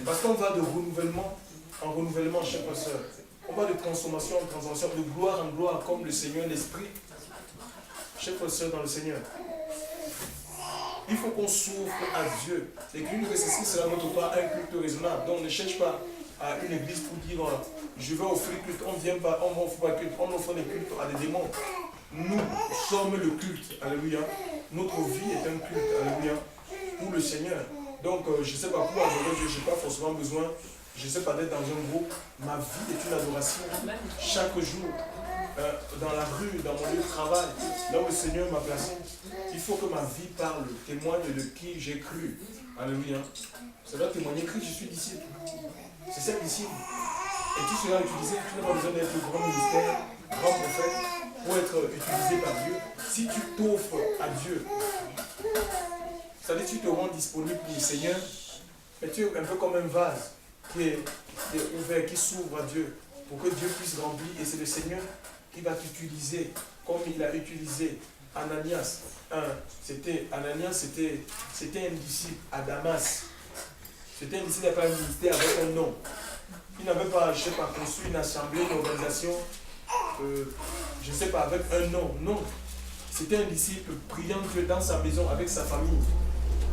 S1: Parce qu'on va de renouvellement en renouvellement, chers frères. On va de transformation en transformation, de gloire en gloire, comme le Seigneur, l'Esprit. Chers frères dans le Seigneur. Il faut qu'on s'ouvre à Dieu. L'Église nous récite, cela notre part un culte raisonnable. Donc ne cherche pas à une église pour dire je vais offrir culte. On ne vient pas, on n'offre pas culte, on offre des cultes à des démons. nous sommes le culte. Alléluia. Notre vie est un culte. Alléluia. Pour le Seigneur. Donc, je ne sais pas pour adorer Dieu, je n'ai pas forcément besoin, je ne sais pas d'être dans un groupe. Ma vie est une adoration. Chaque jour, dans la rue, dans mon lieu de travail, là où le Seigneur m'a placé, il faut que ma vie parle, témoigne de qui j'ai cru. Alléluia. Ça doit témoigner que je suis disciple. C'est ça, disciple. Et tout cela utilisé, tu n'as pas besoin d'être grand ministère, grand prophète, pour être utilisé par Dieu. Si tu t'offres à Dieu, c'est-à-dire que tu te rends disponible pour le Seigneur, mais tu es un peu comme un vase qui est ouvert, qui s'ouvre à Dieu, pour que Dieu puisse remplir. Et c'est le Seigneur qui va t'utiliser, comme il a utilisé Ananias. Ananias, c'était un disciple à Damas. C'était un disciple qui n'avait pas un ministère avec un nom. Il n'avait pas, je ne sais pas, construit une assemblée, une organisation, je ne sais pas, avec un nom. Non. C'était un disciple priant Dieu dans sa maison avec sa famille.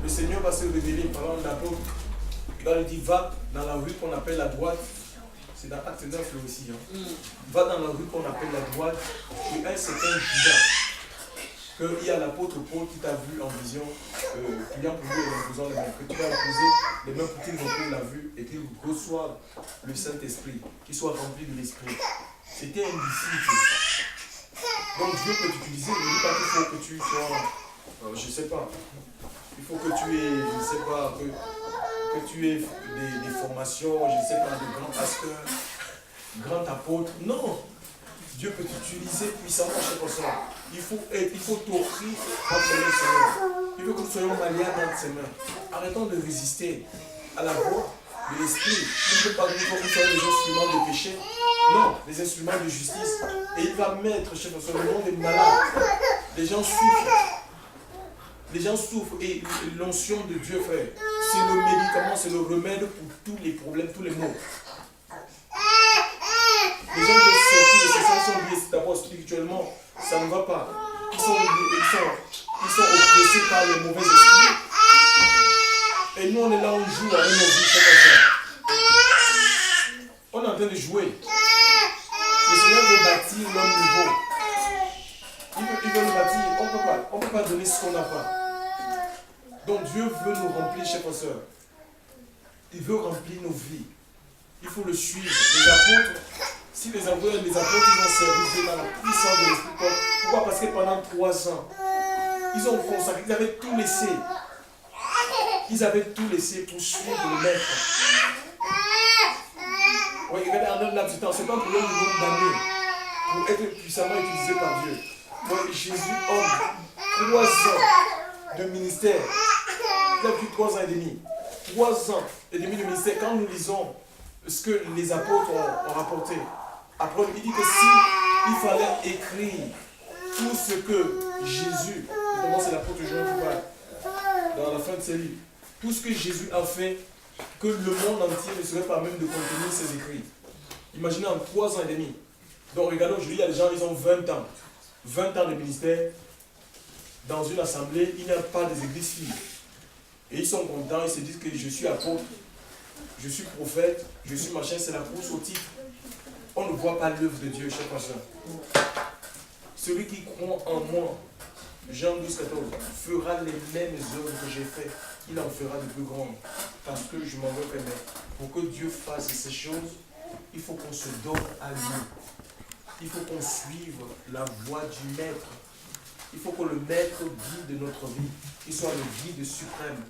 S1: Le Seigneur va se révéler pendant l'apôtre. Il va lui dire, va dans la rue qu'on appelle la droite. C'est dans Acte 9 là aussi. Va dans la rue qu'on appelle la droite. Et un certain Judas. Qu'il y a l'apôtre Paul qui t'a vu en vision, priant pour lui et imposant les mains. Que tu vas imposer les mains pour qu'il retrouve la vue et qu'il reçoive le Saint-Esprit, qu'il soit rempli de l'Esprit. C'était un disciple. Donc Dieu peut t'utiliser, il ne dit pas qu'il faut que tu sois, je ne sais pas, il faut que tu aies, je ne sais pas, que tu aies des formations, je ne sais pas, de grands pasteurs, grands apôtres. Non, Dieu peut t'utiliser puissamment chez personne. Il faut t'offrir entre ses mains. Il veut que nous soyons malléables entre ses mains. Arrêtons de résister à la voix de l'Esprit. Il ne veut pas que nous soyons des instruments de péché. Non, des instruments de justice. Et il va mettre chez nous le nom des malades. Les gens souffrent. Les gens souffrent et l'onction de Dieu, frère, c'est le médicament, c'est le remède pour tous les problèmes, tous les maux. Les gens veulent sortir de ces sont liés d'abord spirituellement, ça ne va pas. Ils sont oppressés par les mauvais esprits. Et nous, on est là, on joue avec nos vies. On est en train de jouer. Le Seigneur veut bâtir l'homme nouveau. Il veut nous bâtir. On ne peut pas donner ce qu'on n'a pas. Donc Dieu veut nous remplir, chers frères. Il veut remplir nos vies. Il faut le suivre. Les apôtres, si les apôtres ils ont servi Dieu dans la puissance de l'Esprit. Pourquoi? Parce que pendant 3 ans, ils ont consacré, ils avaient tout laissé. Ils avaient tout laissé pour suivre le Maître. Oui, regardez, en un laps de temps, ce n'est pas pour le nombre d'années, pour être puissamment utilisé par Dieu. Donc Jésus, homme, 3 ans de ministère. Il a pris 3 ans et demi. 3 ans et demi de ministère. Quand nous lisons ce que les apôtres ont rapporté, après il dit que si il fallait écrire tout ce que Jésus, notamment c'est l'apôtre Jean qui parle dans la fin de ses livres, tout ce que Jésus a fait, que le monde entier ne serait pas même de contenir ses écrits. Imaginez en 3 ans et demi. Donc regardons, aujourd'hui il y a des gens, ils ont 20 ans. 20 ans de ministère. Dans une assemblée, il n'y a pas des églises filles. Et ils sont contents, ils se disent que je suis apôtre, je suis prophète, je suis machin, c'est la course au titre. On ne voit pas l'œuvre de Dieu, chers frères. Celui qui croit en moi, Jean 12, 14, fera les mêmes œuvres que j'ai faites. Il en fera de plus grandes. Parce que je m'en veux permettre. Pour que Dieu fasse ces choses, il faut qu'on se donne à lui. Il faut qu'on suive la voie du Maître. Il faut que le Maître guide notre vie. Qu'il soit le guide suprême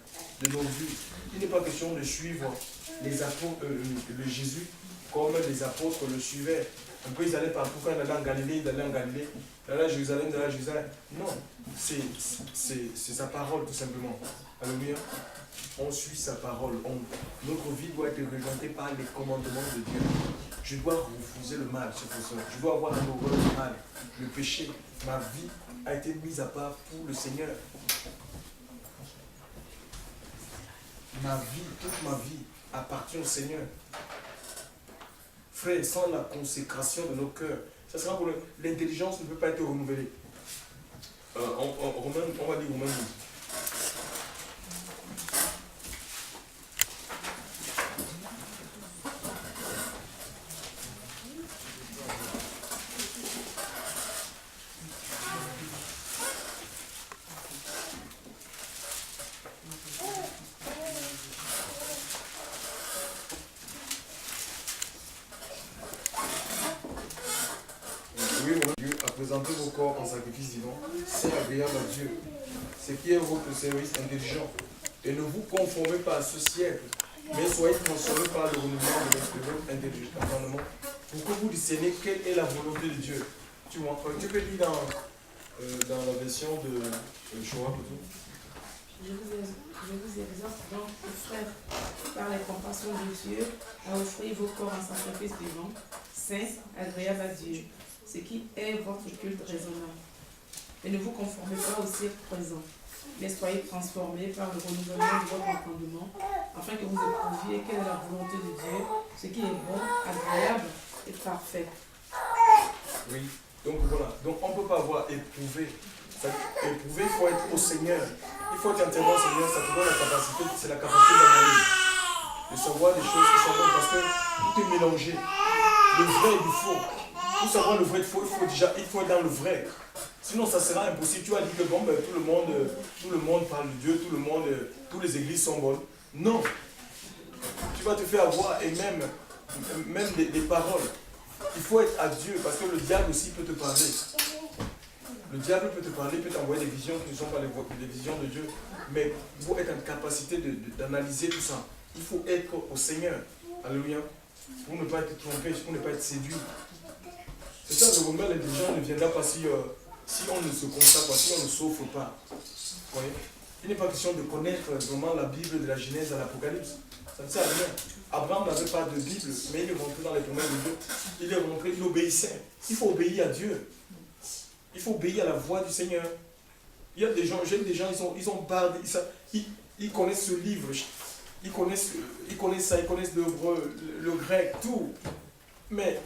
S1: de nos vies. Il n'est pas question de suivre les apôtres, le Jésus comme les apôtres le suivaient. Un peu ils allaient partout, quand ils allaient en Galilée, ils allaient en Galilée. Ils allaient à Jérusalem, ils allaient à Jérusalem. Non, c'est sa parole tout simplement. Alléluia. On suit sa parole. Notre vie doit être régentée par les commandements de Dieu. Je dois refuser le mal, c'est pour ça. Je dois avoir un horreur du mal, le péché. Ma vie a été mise à part pour le Seigneur. Ma vie, toute ma vie appartient au Seigneur. Frère, sans la consécration de nos cœurs, ça sera pour l'intelligence ne peut pas être renouvelée. On va dire Romains 12. Oui, mon Dieu, à présenter vos corps en sacrifice vivant, c'est agréable à Dieu. Ce qui est votre service intelligent. Et ne vous conformez pas à ce siècle, mais soyez transformés par le renouvellement de votre entendement, pour que vous discerniez quelle est la volonté de Dieu. Tu peux lire dans la version de Shoah.
S5: Je vous exhorte donc, frères, par les compassions de Dieu, à offrir vos corps en sacrifice vivant, saint, agréable à Dieu, ce qui est votre culte raisonnable. Et ne vous conformez pas au siècle présent, mais soyez transformés par le renouvellement de votre entendement, afin que vous éprouviez quelle est la volonté de Dieu, ce qui est bon, agréable et parfait.
S1: Oui, donc voilà. Donc on ne peut pas avoir éprouvé. Éprouver, il faut être au Seigneur. Il faut être entièrement au Seigneur, ça te donne la capacité, c'est la capacité d'analyse, de savoir des choses qui sont bonnes parce que tout est mélangé. Le vrai et du faux. Pour savoir le vrai et le faux, il faut être dans le vrai. Sinon, ça sera impossible. Tu as dit que bon, ben, tout le monde parle de Dieu, toutes les églises sont bonnes. Non. Tu vas te faire avoir et même des paroles. Il faut être à Dieu parce que le diable aussi peut te parler. Le diable peut te parler, peut t'envoyer des visions qui ne sont pas les visions de Dieu. Mais il faut être en capacité d'analyser tout ça. Il faut être au Seigneur. Alléluia. Pour ne pas être trompé, pour ne pas être séduit. C'est ça, le rebelle intelligent ne viendra pas si on ne se consacre pas, si on ne s'offre pas. Vous voyez? Il n'est pas question de connaître vraiment la Bible de la Genèse à l'Apocalypse. Ça ne sert à rien. Abraham n'avait pas de Bible, mais il est rentré dans les promesses de Dieu. Il est rentré, il obéissait. Il faut obéir à Dieu. Il faut obéir à la voix du Seigneur. Il y a des gens, j'aime des gens, ils connaissent ce livre, ils connaissent ça, ils connaissent l'hébreu, le grec, tout. Mais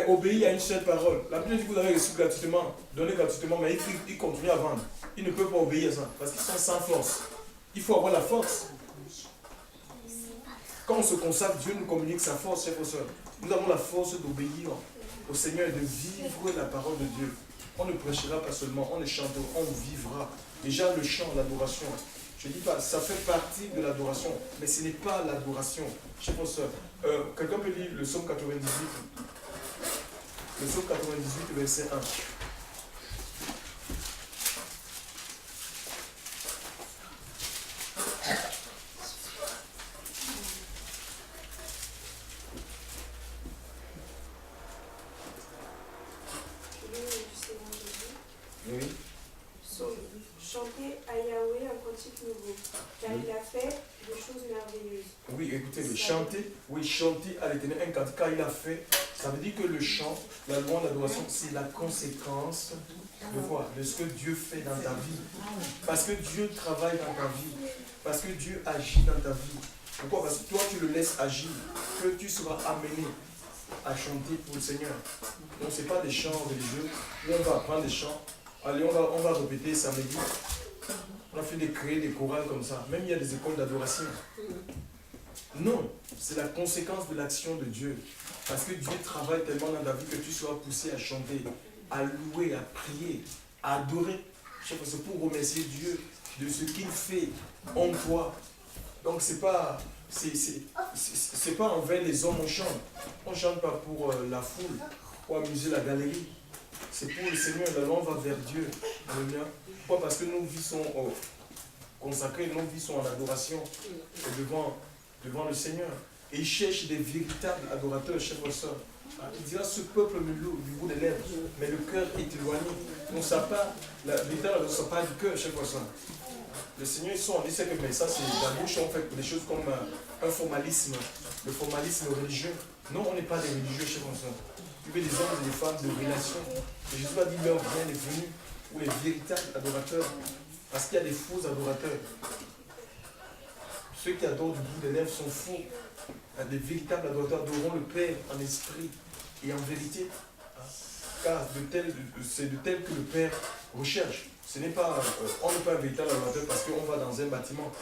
S1: obéir à une seule parole. La Bible dit que vous avez reçu gratuitement, donné gratuitement, mais ils continuent à vendre. Ils ne peuvent pas obéir à ça, parce qu'ils sont sans force. Il faut avoir la force. Quand on se consacre, Dieu nous communique sa force, chers frères et sœurs. Nous avons la force d'obéir au Seigneur et de vivre la parole de Dieu. On ne prêchera pas seulement, on ne chantera, on vivra. Déjà le chant, l'adoration. Je ne dis pas, ça fait partie de l'adoration, mais ce n'est pas l'adoration. Je sais pas ça. Quelqu'un peut lire le psaume 98. Le psaume 98, verset 1. Oui.
S6: Chantez à Yahweh un cantique nouveau, car il a fait des choses merveilleuses.
S1: Oui, écoutez, chanter à l'Éternel un cantique, car il a fait. Ça veut dire que le chant, la louange, l'adoration, c'est la conséquence de ce que Dieu fait dans ta vie. Parce que Dieu travaille dans ta vie. Parce que Dieu agit dans ta vie. Pourquoi? Parce que toi, tu le laisses agir. Que tu seras amené à chanter pour le Seigneur. Donc, ce n'est pas des chants religieux où on va apprendre des chants. Allez, on va répéter samedi. On a fait créer des chorales comme ça. Même il y a des écoles d'adoration. Non, c'est la conséquence de l'action de Dieu. Parce que Dieu travaille tellement dans ta vie que tu sois poussé à chanter, à louer, à prier, à adorer. C'est pour remercier Dieu de ce qu'il fait en toi. Donc c'est pas envers les hommes on chante. On ne chante pas pour la foule, pour amuser la galerie. C'est pour le Seigneur, la langue va vers Dieu. Pourquoi? Parce que nos vies sont consacrées, nos vies sont en adoration devant le Seigneur. Et il cherche des véritables adorateurs, chers frères et sœurs. Il dira, ce peuple me loue du bout des lèvres, mais le cœur est éloigné. Donc ça part, la véritable adoration part du cœur, chers frères et sœurs. Le Seigneur, on dit que mais ça, c'est la bouche, on fait des choses comme un formalisme, le formalisme religieux. Non, on n'est pas des religieux, chers frères et sœurs. Il veut des hommes et des femmes de relation. Et Jésus a dit, l'heure bien est venue pour les véritables adorateurs. Parce qu'il y a des faux adorateurs. Ceux qui adorent du bout des lèvres sont faux. Les véritables adorateurs adoreront le Père en esprit et en vérité. Car c'est de tel que le Père recherche. Ce n'est pas, on n'est pas un véritable adorateur parce qu'on va dans un bâtiment.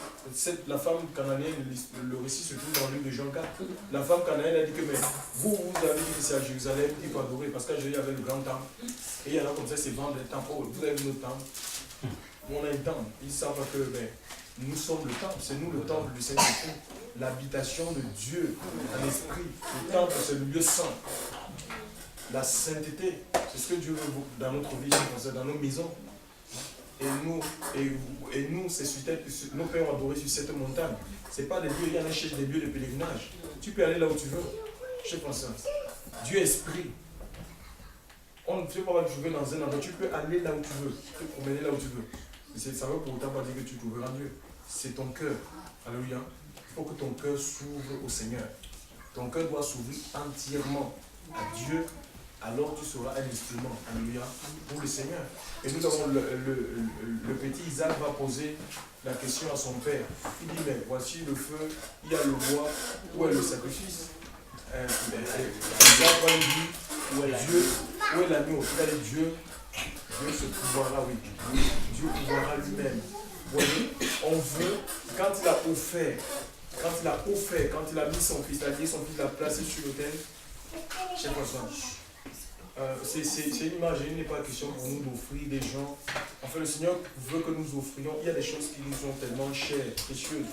S1: La femme cananéenne, le récit se trouve dans le livre de Jean 4. La femme cananéenne a dit que mais vous avez dit que c'est à Jérusalem qu'il faut adorer parce qu'à Jérusalem il y avait le grand temple. Et il y en a comme ça, c'est vendre un temple. Oh, vous avez notre temple. On a un temple. Ils savent que nous sommes le temple. C'est nous le temple du Saint-Esprit. L'habitation de Dieu en esprit. Le temple, c'est le lieu saint. La sainteté, C'est ce que Dieu veut dans notre vie, dans nos maisons. Et nous c'est nos pères ont adoré sur cette montagne. Ce n'est pas des lieux, il y en a chez des lieux de pèlerinage. Tu peux aller là où tu veux. Je sais pas ça. Dieu est esprit. On ne peut pas trouver dans un endroit. Tu peux aller là où tu veux. Tu peux promener là où tu veux. Ça ne veut pour autant pas dire que tu trouveras Dieu. C'est ton cœur. Alléluia. Il faut que ton cœur s'ouvre au Seigneur. Ton cœur doit s'ouvrir entièrement à Dieu. Alors tu seras un instrument. Alléluia. Pour le Seigneur. Et nous avons le petit Isaac va poser la question à son père. Il dit, mais voici le feu, il y a le bois, où est le sacrifice? Isaac va lui dire, où est l'agneau? Il a dit, Dieu se pouvoira, oui. Dieu pouvoira lui-même. Vous voyez, on veut, quand il a offert, quand il a mis son fils, il l'a placé sur l'autel, je sais pas ça. C'est une image, il n'est pas question pour nous d'offrir des gens. Enfin, le Seigneur veut que nous offrions. Il y a des choses qui nous sont tellement chères, précieuses,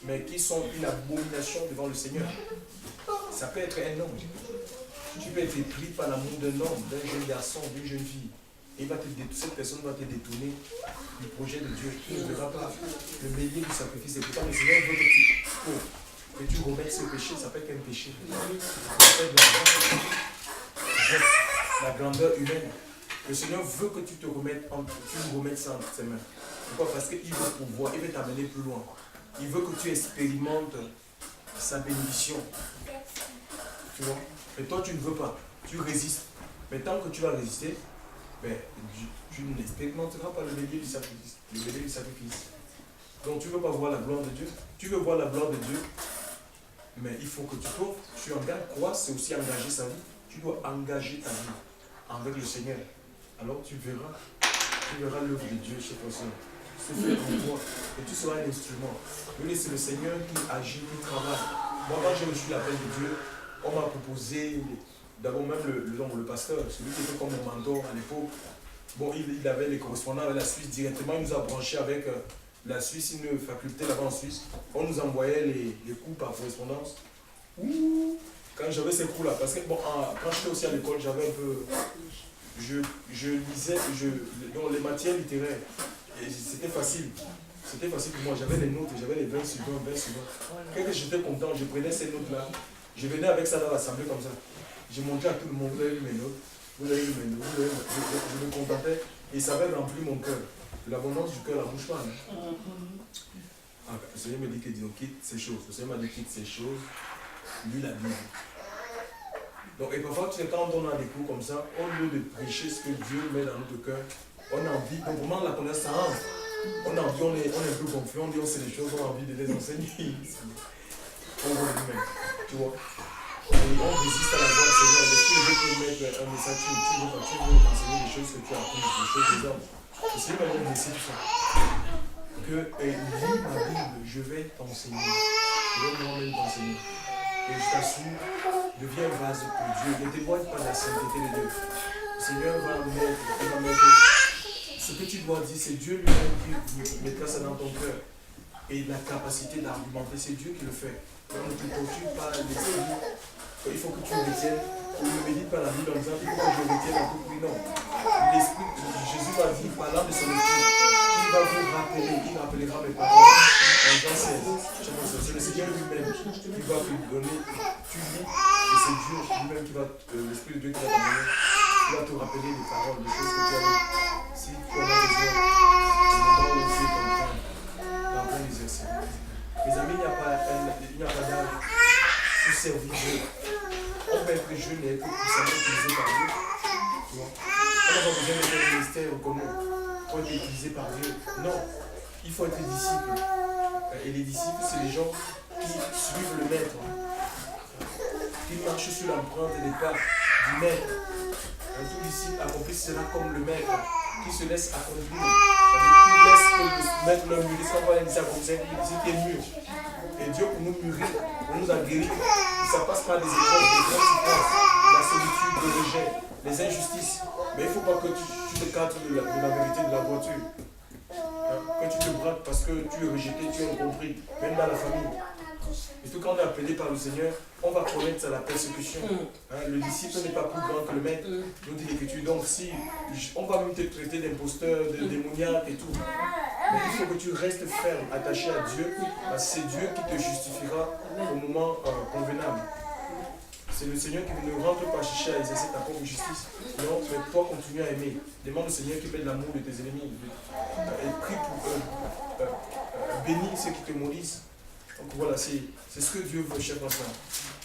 S1: mais qui sont une abomination devant le Seigneur. Ça peut être un homme. Tu peux être pris par l'amour d'un homme, d'un jeune garçon, d'une jeune fille. Et cette personne va te détourner du projet de Dieu. Tu ne verras pas le bélier du sacrifice. Et pourtant, le Seigneur veut que tu remettes ce péché. Ça peut être un péché. Ça peut être la grandeur humaine. Le Seigneur veut que tu remettes ça entre ses mains. Pourquoi? Parce qu'il veut pouvoir, il veut t'amener plus loin. Il veut que tu expérimentes sa bénédiction. Tu vois? Mais toi, tu ne veux pas. Tu résistes. Mais tant que tu vas résister, ben, tu n'expérimenteras pas le bélier du sacrifice. Le bélier du sacrifice. Donc, tu ne veux pas voir la gloire de Dieu. Tu veux voir la gloire de Dieu. Mais il faut que tu t'offres. Tu engages quoi? C'est aussi engager sa vie. Tu dois engager ta vie avec le Seigneur. Alors tu verras l'œuvre de Dieu chez toi seul. Se faire en toi. Et tu seras un instrument. Oui, c'est le Seigneur qui agit, qui travaille. Moi, quand j'ai reçu l'appel de Dieu, on m'a proposé, d'abord même le pasteur, celui qui était comme mon mentor à l'époque. Bon, il avait les correspondants avec la Suisse directement. Il nous a branchés avec la Suisse, une faculté là-bas en Suisse. On nous envoyait les cours par correspondance. Quand j'avais ces cours-là, parce que bon, quand j'étais aussi à l'école, j'avais un peu. Je lisais dans les matières littéraires. Et c'était facile. C'était facile pour moi. J'avais les notes, j'avais les 20 sur 20, 20 sur 20. Quand j'étais content, je prenais ces notes-là. Je venais avec ça dans l'assemblée comme ça. Je montrais à tout le monde, vous avez lu mes notes, vous avez lu mes notes, je me contentais. Et ça avait rempli mon cœur. L'abondance du cœur, la bouche pas. Le Seigneur me dit qu'il quitte ces choses. Le Seigneur m'a dit quitte ces choses. Lui, la Bible. Donc, et parfois, quand on a des cours comme ça, au lieu de prêcher ce que Dieu met dans notre cœur, on a envie, donc vraiment la connaissance, on a envie, on est un peu confus, on dit on sait les choses, on a envie de les enseigner. On veut lui-même, tu vois. Et on résiste à la voix du Seigneur. Est-ce que je veux te mettre un message, tu veux enseigner les choses que tu as apprises, les choses des hommes. Le Seigneur m'a décidé ça. Que lis ma Bible, je vais t'enseigner. Je vais moi-même t'enseigner. Et je t'assure, deviens un vase pour Dieu. Ne t'éloigne pas de la sainteté de Dieu. Le Seigneur va mettre ce que tu dois dire, c'est Dieu lui-même qui mettra ça dans ton cœur. Et la capacité d'argumenter, c'est Dieu qui le fait. On ne te torture pas l'esprit. Il faut que tu retiennes. On ne médite pas la Bible en disant il faut que je retienne un peu plus. Non. L'esprit, Jésus va dire, parlant de son esprit, il va vous rappeler, il rappellera mes paroles. En Jean 16, c'est le Seigneur lui-même qui va te donner. Tu lis, et c'est Dieu lui-même qui va, l'Esprit de Dieu qui va t'amener, qui va te rappeler les paroles, les choses que tu as vues. Si tu en as besoin, au moment où tu es en train d'exercer. Mes amis, il n'y a pas d'âge pour servir Dieu. On peut être jeune et être puissamment utilisé par Dieu. Tu vois? On n'a pas besoin d'être un ministère commun pour être utilisé par Dieu. Non, il faut être disciple. Et les disciples, c'est les gens qui suivent le maître, qui marchent sur l'empreinte et les pas du maître. Un tout disciple accomplit cela comme le maître, qui se laisse accomplir, qui laisse le maître le mûrir, sans voir les disciples comme ça, qui est mûr. Et Dieu pour nous mûrir, pour nous aguerrir, ça passe par des épreuves, des grandes souffrances, la solitude, le rejet, les injustices. Mais il ne faut pas que tu te cadres de la vérité de la voiture. Que tu te braques parce que tu es rejeté, tu es incompris, même dans la famille. Et tout quand on est appelé par le Seigneur, on va connaître la persécution. Hein, le disciple n'est pas plus grand que le maître, nous dit l'Écriture. Donc si on va même te traiter d'imposteur, de démoniaque et tout, mais il faut que tu restes ferme, attaché à Dieu, parce que c'est Dieu qui te justifiera au moment convenable. C'est le Seigneur qui ne rentre pas chercher à exercer ta propre justice. Non, mais toi continue à aimer. Demande au Seigneur qui paie l'amour de tes ennemis. Et prie pour bénir ceux qui te maudissent. Donc voilà, c'est ce que Dieu veut, cher enfant.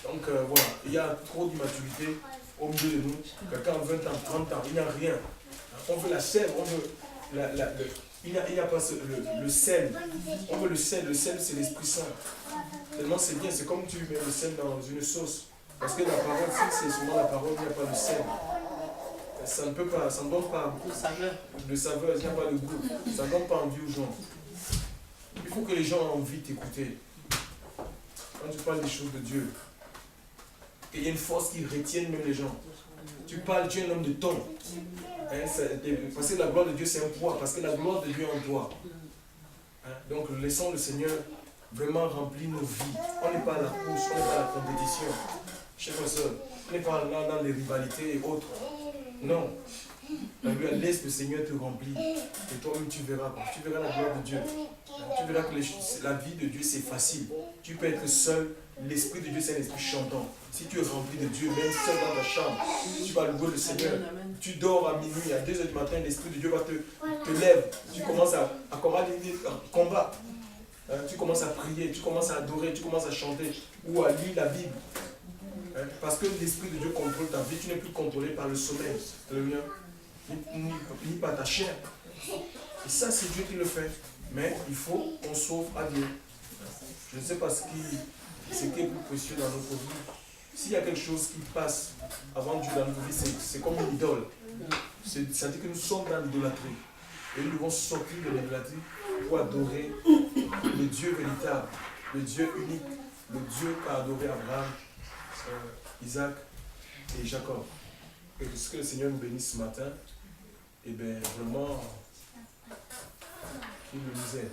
S1: Donc voilà, il y a trop d'immaturité au milieu de nous. Quelqu'un a 20 ans, 30 ans, il n'y a rien. On veut la sève, on veut il n'y a pas le sel. On veut le sel c'est l'Esprit Saint. Tellement c'est bien, c'est comme tu mets le sel dans une sauce. Parce que la parole, si c'est seulement la parole, il n'y a pas de sel. Ça ne peut pas, ça ne donne pas
S3: De saveur.
S1: de saveur, il n'y a pas de goût. Ça ne donne pas envie aux gens. Il faut que les gens aient envie de t'écouter. Quand tu parles des choses de Dieu, qu'il y ait une force qui retienne même les gens. Tu parles, tu es un homme de ton. Hein, parce que la gloire de Dieu, c'est un poids. Parce que la gloire de Dieu est en toi. Hein, donc, laissons le Seigneur vraiment remplir nos vies. On n'est pas à la course, on n'est pas à la compétition. Chers frères et sœurs, on n'est pas là dans les rivalités et autres. Non. Laisse le Seigneur te remplir. Et toi-même, tu verras. Tu verras la gloire de Dieu. Tu verras que la vie de Dieu, c'est facile. Tu peux être seul. L'Esprit de Dieu, c'est un esprit chantant. Si tu es rempli de Dieu, même seul dans ta chambre, tu vas louer le Seigneur. Tu dors à minuit, à 2 h du matin, l'Esprit de Dieu va te lève. Tu commences à combattre. Tu commences à prier, tu commences à adorer, tu commences à chanter ou à lire la Bible. Parce que l'Esprit de Dieu contrôle ta vie, tu n'es plus contrôlé par le sommeil, ni par ta chair. Et ça, c'est Dieu qui le fait. Mais il faut qu'on s'offre à Dieu. Je ne sais pas ce qui est plus précieux dans notre vie. S'il y a quelque chose qui passe avant Dieu dans notre vie, c'est comme une idole. Ça dit que nous sommes dans l'idolâtrie. Et nous devons sortir de l'idolâtrie pour adorer le Dieu véritable, le Dieu unique, le Dieu qu'a adoré Abraham, Isaac et Jacob. Et que ce que le Seigneur nous bénisse ce matin, et bien vraiment, qu'il nous aide.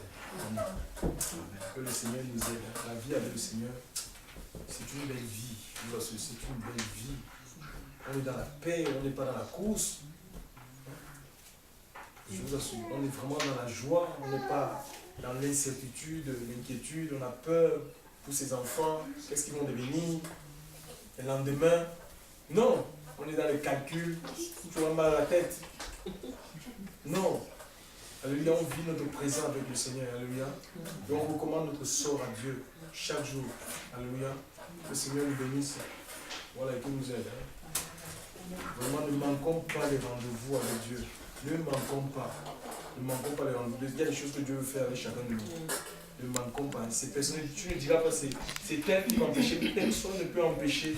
S1: Que le Seigneur nous aide. La vie avec le Seigneur, c'est une belle vie. C'est une belle vie. On est dans la paix, on n'est pas dans la course. Je vous assure, on est vraiment dans la joie, on n'est pas dans l'incertitude, l'inquiétude, on a peur pour ses enfants, qu'est-ce qu'ils vont devenir, le lendemain. Non, on est dans le calcul, tu as mal à la tête. Non. Alléluia, on vit notre présent avec le Seigneur. Alléluia. Et on recommande notre sort à Dieu chaque jour. Alléluia. Que le Seigneur nous bénisse. Voilà, et qu'il nous aide. Vraiment, ne manquons pas les rendez-vous avec Dieu. Ne manquons pas. Ne manquons pas les rendez-vous. Il y a des choses que Dieu veut faire avec chacun de nous. Ne manquons pas. C'est personnel. Tu ne diras pas, c'est tel qui m'empêche. Personne ne peut empêcher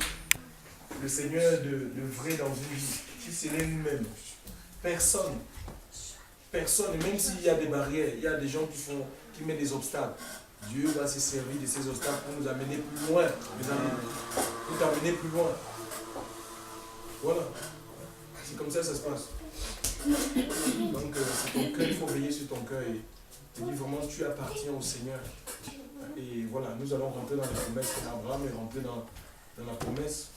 S1: le Seigneur de vrai dans une vie. Si c'est nous-mêmes. Personne. Personne. Et même s'il y a des barrières, il y a des gens qui mettent des obstacles. Dieu va se servir de ces obstacles pour nous amener plus loin. Pour t'amener plus loin. Voilà. C'est comme ça que ça se passe. Donc c'est ton cœur, il faut veiller sur ton cœur et te dire vraiment tu appartiens au Seigneur. Et voilà, nous allons rentrer dans la promesse comme Abraham est rentré dans la promesse.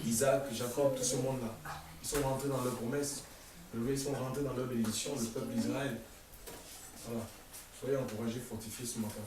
S1: Isaac, Jacob, tout ce monde-là. Ils sont rentrés dans leur promesse. Ils sont rentrés dans leur bénédiction, le peuple d'Israël. Voilà. Soyez encouragés, fortifiés ce matin.